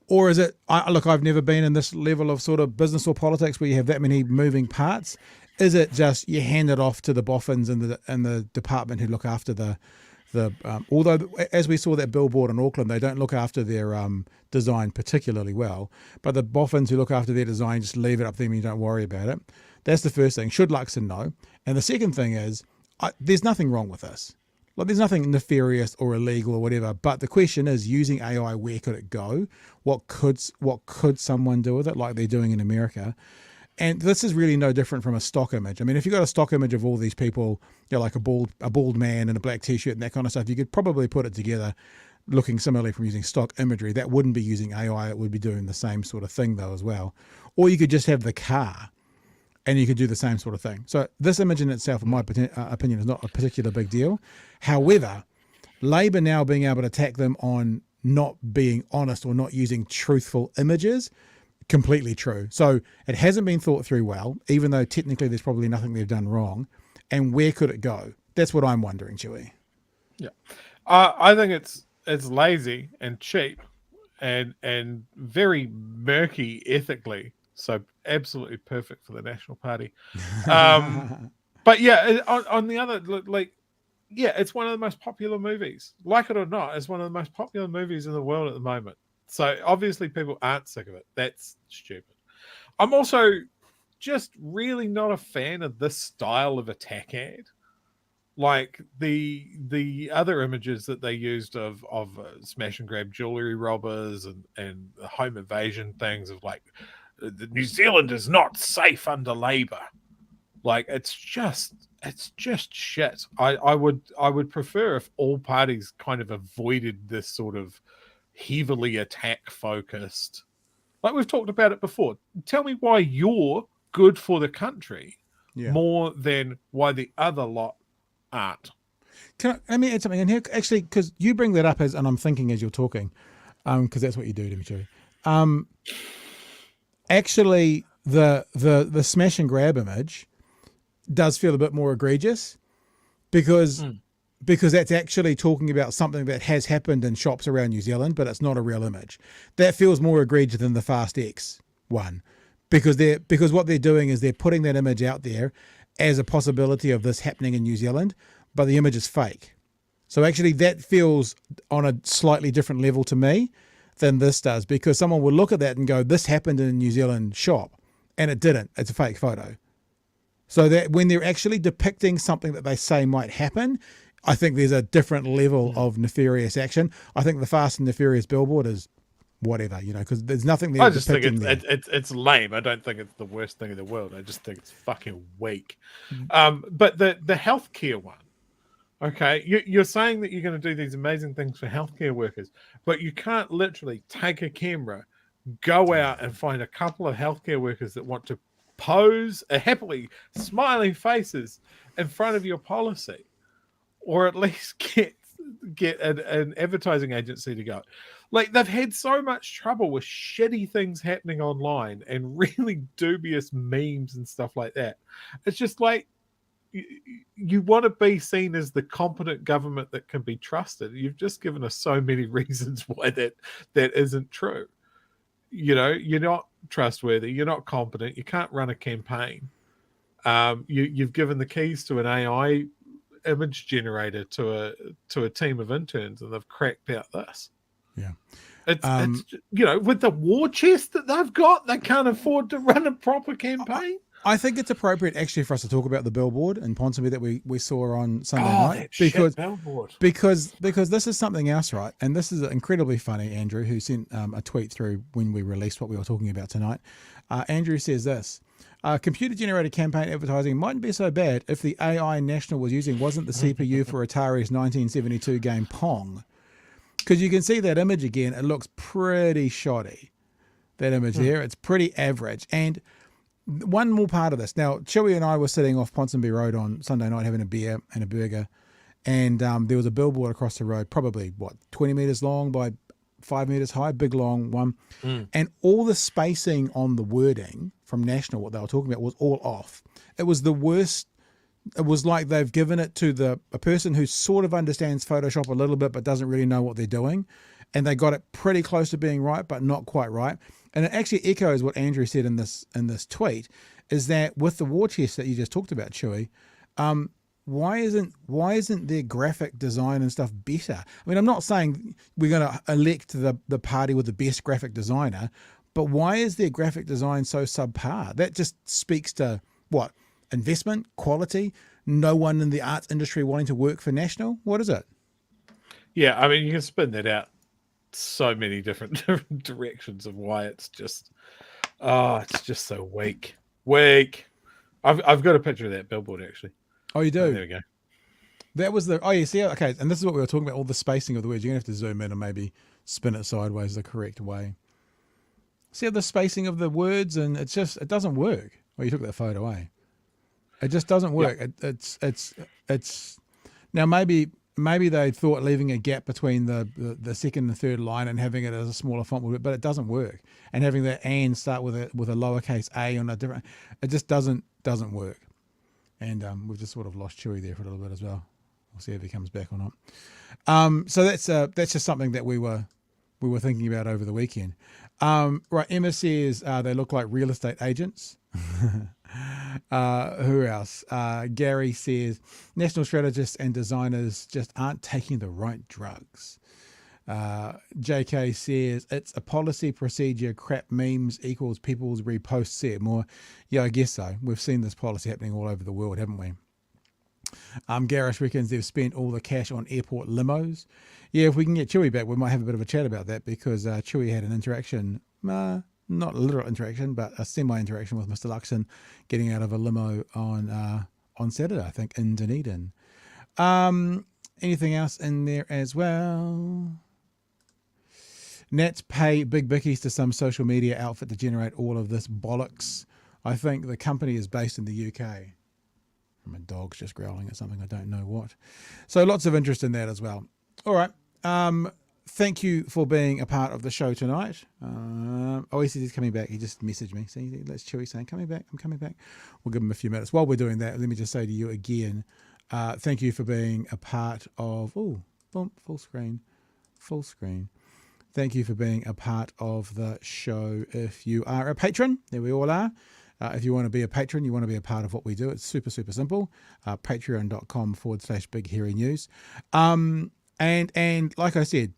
Or is it, look, I've never been in this level of sort of business or politics where you have that many moving parts. Is it just you hand it off to the boffins in the department who look after the although as we saw that billboard in Auckland, they don't look after their design particularly well, but the boffins who look after their design just leave it up to them and you don't worry about it. That's the first thing. Should Luxon know? And the second thing is, there's nothing wrong with this. Like, there's nothing nefarious or illegal or whatever, but the question is, using AI, where could it go? What could someone do with it, like they're doing in America? And this is really no different from a stock image. I mean, if you've got a stock image of all these people, like a bald man in a black t-shirt and that kind of stuff, you could probably put it together looking similarly from using stock imagery. That wouldn't be using AI. It would be doing the same sort of thing, though, as well. Or you could just have the car and you could do the same sort of thing. So this image in itself, in my opinion, is not a particular big deal. However, Labor now being able to attack them on not being honest or not using truthful images, completely true. So it hasn't been thought through well, even though technically there's probably nothing they've done wrong. And where could it go? That's what I'm wondering, Chewy. Yeah, I think it's lazy and cheap, and very murky ethically. So absolutely perfect for the National Party. But yeah, on the other, like, yeah, it's one of the most popular movies. Like it or not, it's one of the most popular movies in the world at the moment. So obviously people aren't sick of it. That's stupid. I'm also just really not a fan of this style of attack ad. Like the other images that they used of smash and grab jewelry robbers and the home invasion things of like, New Zealand is not safe under Labor. Like, it's just shit. I would prefer if all parties kind of avoided this sort of heavily attack focused. Like we've talked about it before. Tell me why you're good for the country more than why the other lot aren't. Let me add something in here, actually, because you bring that up and I'm thinking as you're talking, because that's what you do, Dimitri. Actually, the smash and grab image does feel a bit more egregious because because that's actually talking about something that has happened in shops around New Zealand, but it's not a real image. That feels more egregious than the Fast X one, because what they're doing is they're putting that image out there as a possibility of this happening in New Zealand, but the image is fake. So actually that feels on a slightly different level to me than this does, because someone will look at that and go, this happened in a New Zealand shop, and it didn't. It's a fake photo. So that when they're actually depicting something that they say might happen, I think there's a different level of nefarious action. I think the Fast and Nefarious billboard is whatever, because there's nothing there. I just think it's lame. I don't think it's the worst thing in the world. I just think it's fucking weak. But the healthcare one, okay, you're saying that you're going to do these amazing things for healthcare workers, but you can't literally take a camera, go out and find a couple of healthcare workers that want to pose happily smiling faces in front of your policy, or at least get an advertising agency to go. Like, they've had so much trouble with shitty things happening online and really dubious memes and stuff like that. It's just like, you want to be seen as the competent government that can be trusted. You've just given us so many reasons why that isn't true. You're not trustworthy. You're not competent. You can't run a campaign. You've given the keys to an AI image generator to a team of interns, and they've cracked out this. Yeah. It's with the war chest that they've got, they can't afford to run a proper campaign. I think it's appropriate actually for us to talk about the billboard in Ponsonby that we saw on Sunday night, because this is something else, right? And this is incredibly funny. Andrew, who sent a tweet through when we released what we were talking about tonight, Andrew says this: computer-generated campaign advertising mightn't be so bad if the AI National was using wasn't the CPU for Atari's 1972 game Pong. Because you can see that image again, it looks pretty shoddy. That image there, it's pretty average. And one more part of this. Now, Chewy and I were sitting off Ponsonby Road on Sunday night having a beer and a burger, and there was a billboard across the road, probably, 20 metres long by 5 metres high, big long one. And all the spacing on the wording from National, what they were talking about, was all off. It was the worst. It was like they've given it to a person who sort of understands Photoshop a little bit but doesn't really know what they're doing, and they got it pretty close to being right but not quite right. And it actually echoes what Andrew said in this tweet, is that with the war chest that you just talked about, Chewy, why isn't their graphic design and stuff better? I mean, I'm not saying we're going to elect the party with the best graphic designer, but why is their graphic design so subpar? That just speaks to what? Investment, quality, no one in the arts industry wanting to work for National? What is it? Yeah, I mean, you can spin that out so many different directions of why it's just so weak. I've got a picture of that billboard actually. Oh, you do? Oh, there we go. That was you see, okay, and this is what we were talking about, all the spacing of the words. You're going to have to zoom in and maybe spin it sideways the correct way. See how the spacing of the words, and it doesn't work. Well, you took that photo away. It just doesn't work. Yep. It's now maybe they thought leaving a gap between the second and third line and having it as a smaller font would work, but it doesn't work. And having that "and" start with a lowercase a on a different, it just doesn't work. And we've just sort of lost Chewy there for a little bit as well. We'll see if he comes back or not. So that's just something that we were thinking about over the weekend. Right, Emma says they look like real estate agents. Who else? Gary says national strategists and designers just aren't taking the right drugs. JK says it's a policy procedure. Crap memes equals people's reposts. Said more. Yeah, I guess so. We've seen this policy happening all over the world, haven't we? Gareth reckons they've spent all the cash on airport limos. Yeah, if we can get Chewy back, we might have a bit of a chat about that, because Chewy had an interaction, not a literal interaction, but a semi-interaction with Mr. Luxon getting out of a limo on Saturday, I think, in Dunedin. Anything else in there as well? Nats pay big bickies to some social media outfit to generate all of this bollocks. I think the company is based in the UK. My dog's just growling at something, I don't know what. So lots of interest in that as well. All right. Thank you for being a part of the show tonight. He says he's coming back. He just messaged me. See, that's Chewy saying, I'm coming back. We'll give him a few minutes. While we're doing that, let me just say to you again, Thank you for being a part of... Oh, boom, full screen. Thank you for being a part of the show. If you are a patron, there we all are. If you want to be a patron, you want to be a part of what we do, it's super, super simple. Patreon.com/Big Hairy News. And like I said,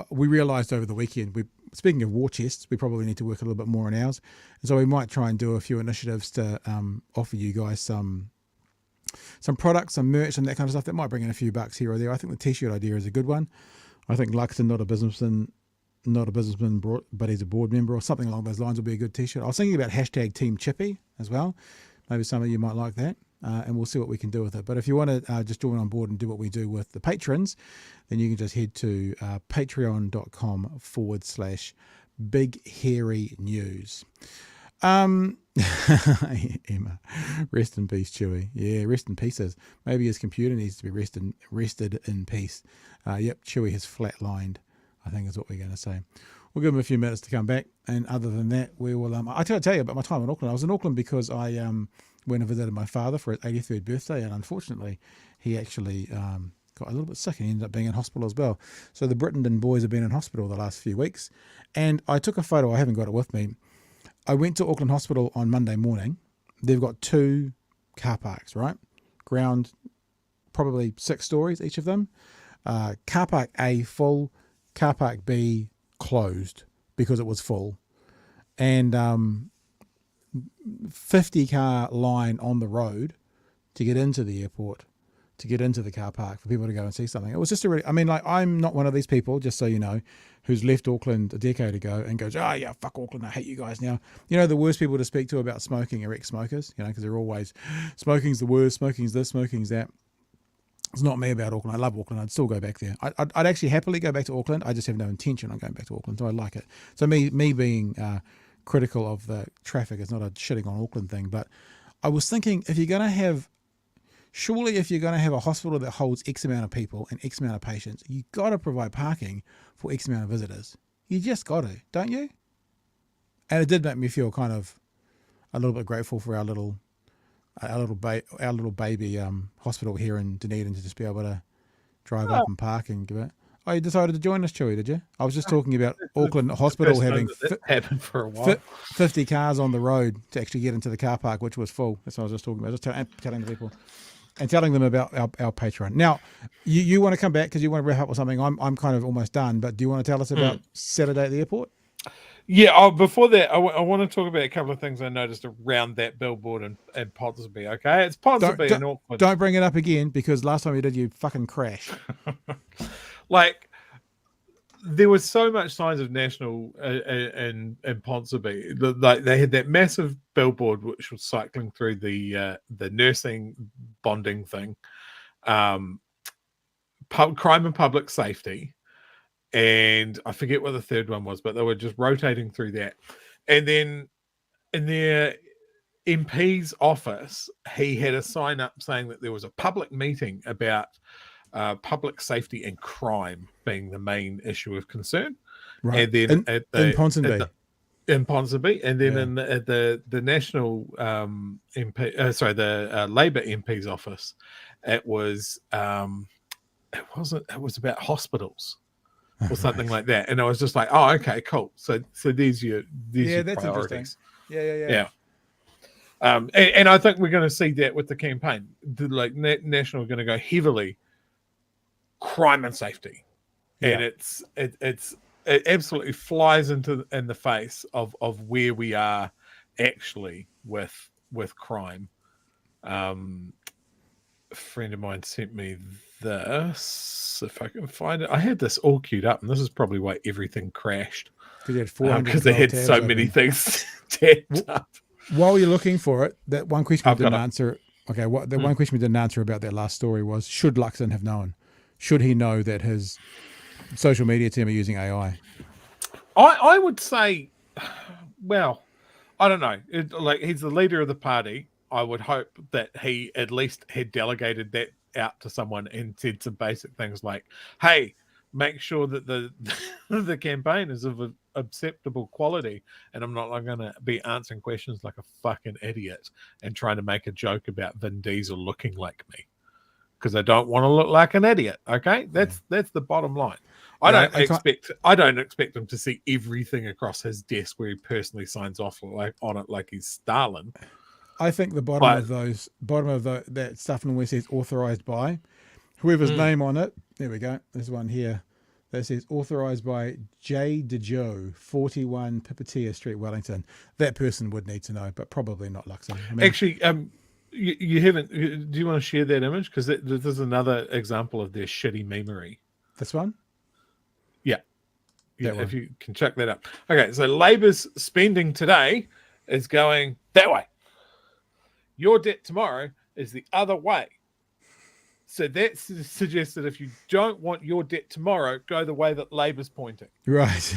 we realised over the weekend, speaking of war chests, we probably need to work a little bit more on ours. And so we might try and do a few initiatives to offer you guys some products, some merch and that kind of stuff. That might bring in a few bucks here or there. I think the t-shirt idea is a good one. I think Luxon, not a businessman, but he's a board member or something along those lines will be a good t-shirt. I was thinking about hashtag Team Chippy as well. Maybe some of you might like that. And we'll see what we can do with it. But if you want to just join on board and do what we do with the patrons, then you can just head to patreon.com/Big Hairy News. Emma, rest in peace, Chewy. Yeah, rest in pieces. Maybe his computer needs to be rested in peace. Yep, Chewy has flatlined, I think is what we're going to say. We'll give him a few minutes to come back. And other than that, we will... I'll tell you about my time in Auckland. I was in Auckland because I went and visited my father for his 83rd birthday. And unfortunately, he actually got a little bit sick and he ended up being in hospital as well. So the Brittenden boys have been in hospital the last few weeks. And I took a photo. I haven't got it with me. I went to Auckland Hospital on Monday morning. They've got 2 car parks, right? Ground, probably 6 stories, each of them. Car park A full, car park B closed because it was full. And 50 car line on the road to get into the airport, to get into the car park for people to go and see something. It was just a really... I mean, like, I'm not one of these people, just so you know, who's left Auckland a decade ago and goes, oh, yeah, fuck Auckland, I hate you guys now. You know, the worst people to speak to about smoking are ex-smokers, you know, because they're always, smoking's the worst, smoking's this, smoking's that. It's not me about Auckland. I love Auckland. I'd still go back there. I'd actually happily go back to Auckland. I just have no intention on going back to Auckland, so I like it. So me being critical of the traffic is not a shitting on Auckland thing, but I was thinking, if you're going to have... Surely if you're going to have a hospital that holds X amount of people and X amount of patients, you've got to provide parking for X amount of visitors. You just got to, don't you? And it did make me feel kind of a little bit grateful for our little baby hospital here in Dunedin to just be able to drive up and park and give it. Oh, you decided to join us, Chewy, did you? I was just talking about Auckland Hospital having happened for a while. 50 cars on the road to actually get into the car park, which was full. That's what I was just talking about. Just telling the people. And telling them about our Patreon. Now, you want to come back because you want to wrap up with something. I'm kind of almost done, but do you want to tell us about Saturday at the airport? Yeah, before that, I want to talk about a couple of things I noticed around that billboard in Ponsonby, okay? It's Ponsonby in Auckland. Don't bring it up again because last time you did, you fucking crashed. Like, there was so much signs of national in Ponsonby. Like, they had that massive billboard which was cycling through the nursing bonding thing, crime and public safety, and I forget what the third one was, but they were just rotating through that. And then in their MP's office, he had a sign up saying that there was a public meeting about public safety and crime being the main issue of concern. Right. And then in Ponsonby. In Ponsonby, and then at the national MP, the Labour MP's office, it was about hospitals or something like that. And I was just like, oh, okay, cool. So there's your that's priorities. Interesting. Yeah. And I think we're going to see that with the campaign. National are going to go heavily crime and safety, and it absolutely flies in the face of where we are actually with crime. A friend of mine sent me this, if I can find it. I had this all queued up, and this is probably why everything crashed, because they had so many things tapped up. While you're looking for it, that one question we didn't answer. Okay, one question we didn't answer about that last story was: should Luxon have known? Should he know that his social media team are using AI? I would say, well, I don't know. He's the leader of the party. I would hope that he at least had delegated that out to someone and said some basic things like, "Hey, make sure that the campaign is acceptable quality, and I'm not going to be answering questions like a fucking idiot and trying to make a joke about Vin Diesel looking like me, because I don't want to look like an idiot. Okay, that's the bottom line. I don't expect him to see everything across his desk where he personally signs off on it like he's Stalin. I think the bottom of that stuff and where it says authorized by, whoever's name on it. There we go. There's one here that says authorized by J. DeJoe, 41 Pipitea Street, Wellington. That person would need to know, but probably not Luxon. I mean, actually, you haven't. Do you want to share that image? Because this is another example of their shitty memery. This one. Yeah, if you can check that up. Okay, so Labor's spending today is going that way. Your debt tomorrow is the other way. So that suggests that if you don't want your debt tomorrow, go the way that Labor's pointing. Right.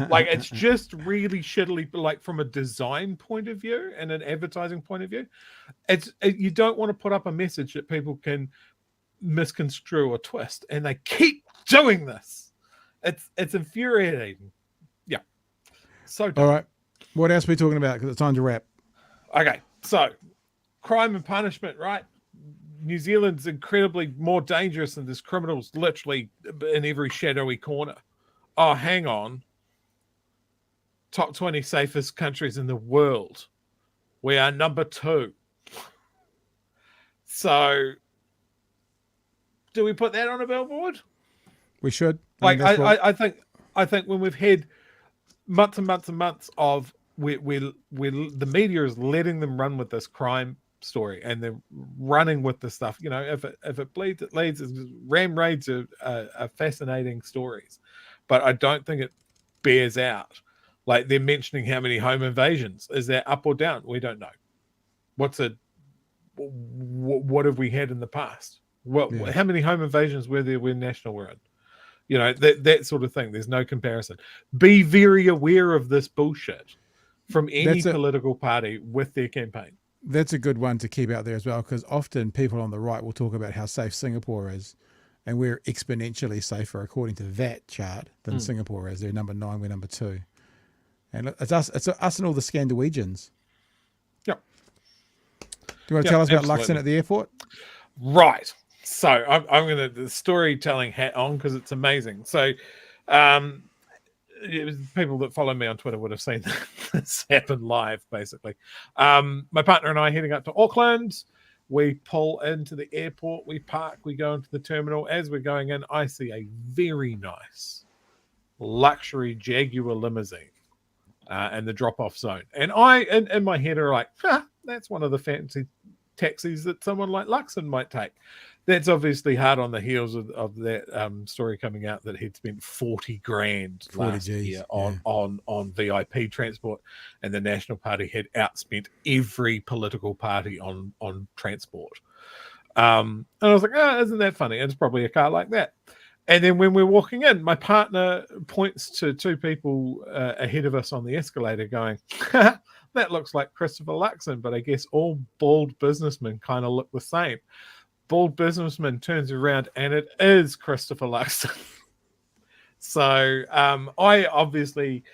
Like, it's just really shittily, like, from a design point of view and an advertising point of view. You don't want to put up a message that people can misconstrue or twist, and they keep doing this. It's infuriating. Yeah. So dumb. All right. What else are we talking about? Because it's time to wrap. Okay. So, crime and punishment, right? New Zealand's incredibly more dangerous, and there's criminals literally in every shadowy corner. Oh, hang on. Top 20 safest countries in the world. We are number 2. So, do we put that on a billboard? We should. Like, I think when we've had months and months and months of where the media is letting them run with this crime story, and they're running with the stuff. You know, if it bleeds, it leads. Ram raids are fascinating stories, but I don't think it bears out. Like, they're mentioning how many home invasions. Is that up or down? We don't know. What have we had in the past? How many home invasions were there when National were in? You know, that sort of thing. There's no comparison. Be very aware of this bullshit from any political party with their campaign. That's a good one to keep out there as well, because often people on the right will talk about how safe Singapore is, and we're exponentially safer according to that chart than Singapore is. They're number 9, we're number 2. And it's us and all the Scandinavians. Yep. Do you want to tell us about absolutely. Luxon at the airport? Right. So I'm going to the storytelling hat on because it's amazing. So people that follow me on Twitter would have seen this happen live, basically. My partner and I heading up to Auckland. We pull into the airport. We park. We go into the terminal. As we're going in, I see a very nice luxury Jaguar limousine in the drop-off zone. And I, in my head, are like, that's one of the fancy taxis that someone like Luxon might take. That's obviously hard on the heels of that story coming out that he'd spent 40 grand last year on VIP transport, and the National Party had outspent every political party on transport. And I was like, isn't that funny? It's probably a car like that. And then when we're walking in, my partner points to 2 people ahead of us on the escalator going, that looks like Christopher Luxon, but I guess all bald businessmen kind of look the same. Bald businessman turns around and it is Christopher Luxon. So I obviously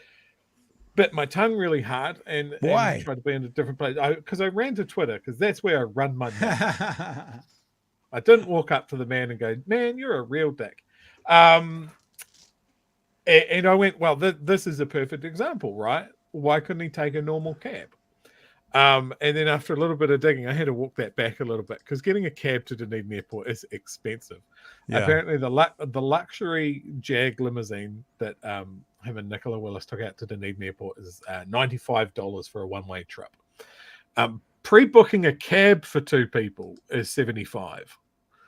bit my tongue really hard and tried to be in a different place. Because I ran to Twitter, because that's where I run my mouth. I didn't walk up to the man and go, man, you're a real dick. And I went, well, this is a perfect example, right? Why couldn't he take a normal cab? And then after a little bit of digging, I had to walk that back a little bit because getting a cab to Dunedin Airport is expensive. Yeah. Apparently, the luxury Jag limousine that him and Nicola Willis took out to Dunedin Airport is $95 for a one-way trip. Pre-booking a cab for 2 people is $75.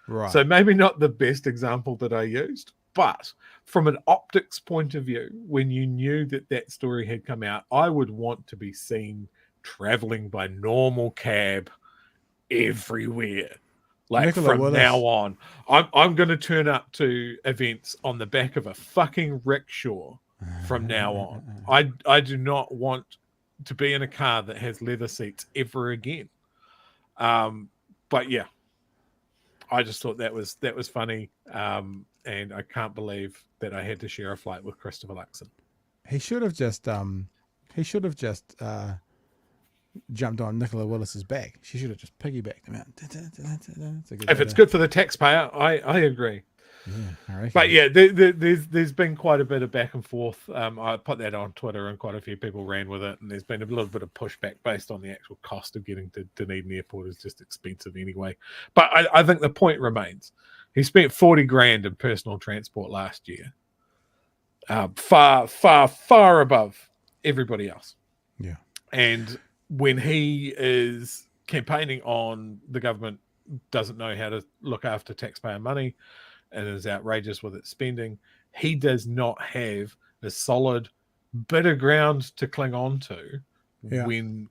Right. So maybe not the best example that I used, but from an optics point of view, when you knew that story had come out, I would want to be seen traveling by normal cab everywhere. Like Nicola from Willis. Now on, I'm going to turn up to events on the back of a fucking rickshaw from now on. I do not want to be in a car that has leather seats ever again. But yeah, I just thought that was funny, and I can't believe that I had to share a flight with Christopher Luxon. He should have just jumped on Nicola Willis's back. She should have just piggybacked him out. If it's good for the taxpayer, I agree. Yeah, I reckon. But yeah, there's been quite a bit of back and forth. I put that on Twitter, and quite a few people ran with it. And there's been a little bit of pushback based on the actual cost of getting to Dunedin Airport is just expensive anyway. But I think the point remains: he spent 40 grand in personal transport last year, far above everybody else. Yeah, and when he is campaigning on the government doesn't know how to look after taxpayer money and is outrageous with its spending, he does not have a solid bit of ground to cling on to. Yeah. When,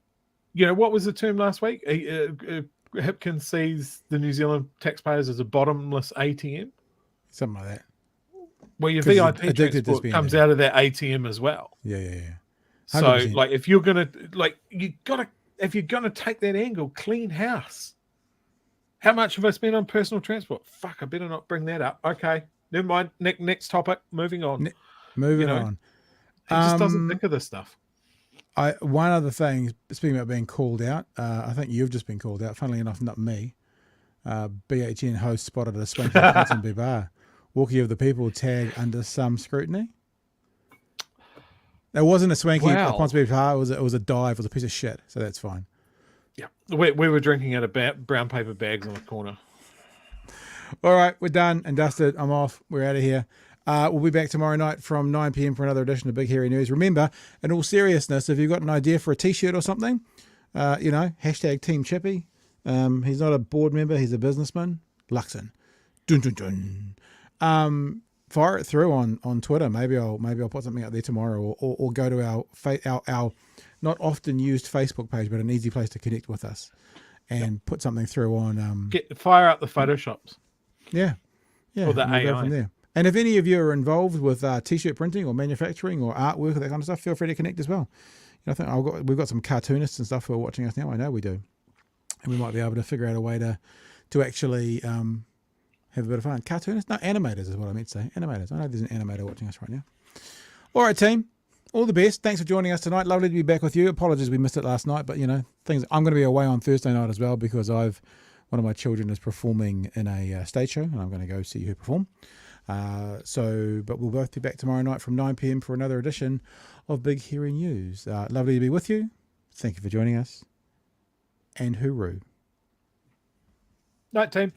what was the term last week? Hipkins sees the New Zealand taxpayers as a bottomless ATM. Something like that. Well, your 'Cause he's VIP addicted to transport spending. comes out of that ATM as well. Yeah. So, 100%. like, if you're gonna, if you're gonna take that angle, clean house. How much have I spent on personal transport? Fuck, I better not bring that up. Okay, never mind. Next topic. Moving on. Moving on. He just doesn't think of this stuff. One other thing, speaking about being called out, I think you've just been called out. Funnily enough, not me. BHN host spotted a swanky Ponsonby bar. Walkie of the People tag under some scrutiny. It wasn't a swanky Ponsonby bar. It was a dive. It was a piece of shit. So that's fine. Yeah, we were drinking out of brown paper bags on the corner. All right, we're done and dusted. I'm off. We're out of here. We'll be back tomorrow night from 9 p.m. for another edition of Big Hairy News. Remember, in all seriousness, if you've got an idea for a T-shirt or something, hashtag Team Chippy. He's not a board member. He's a businessman. Luxon. Dun, dun, dun. Fire it through on Twitter. Maybe I'll put something out there tomorrow, or go to our not often used Facebook page, but an easy place to connect with us, and put something through on. Fire out the photoshops. Yeah, or the and we'll AI. go from there. And if any of you are involved with T-shirt printing or manufacturing or artwork or that kind of stuff, feel free to connect as well. I think we've got some cartoonists and stuff who are watching us now. I know we do, and we might be able to figure out a way to actually have a bit of fun. Cartoonists? No, animators is what I meant to say. Animators. I know there's an animator watching us right now. All right, team. All the best. Thanks for joining us tonight. Lovely to be back with you. Apologies we missed it last night, but things. I'm going to be away on Thursday night as well because one of my children is performing in a stage show, and I'm going to go see her perform. But we'll both be back tomorrow night from 9 p.m. for another edition of Big Hairy News. Lovely to be with you. Thank you for joining us. And hooroo. Night, team.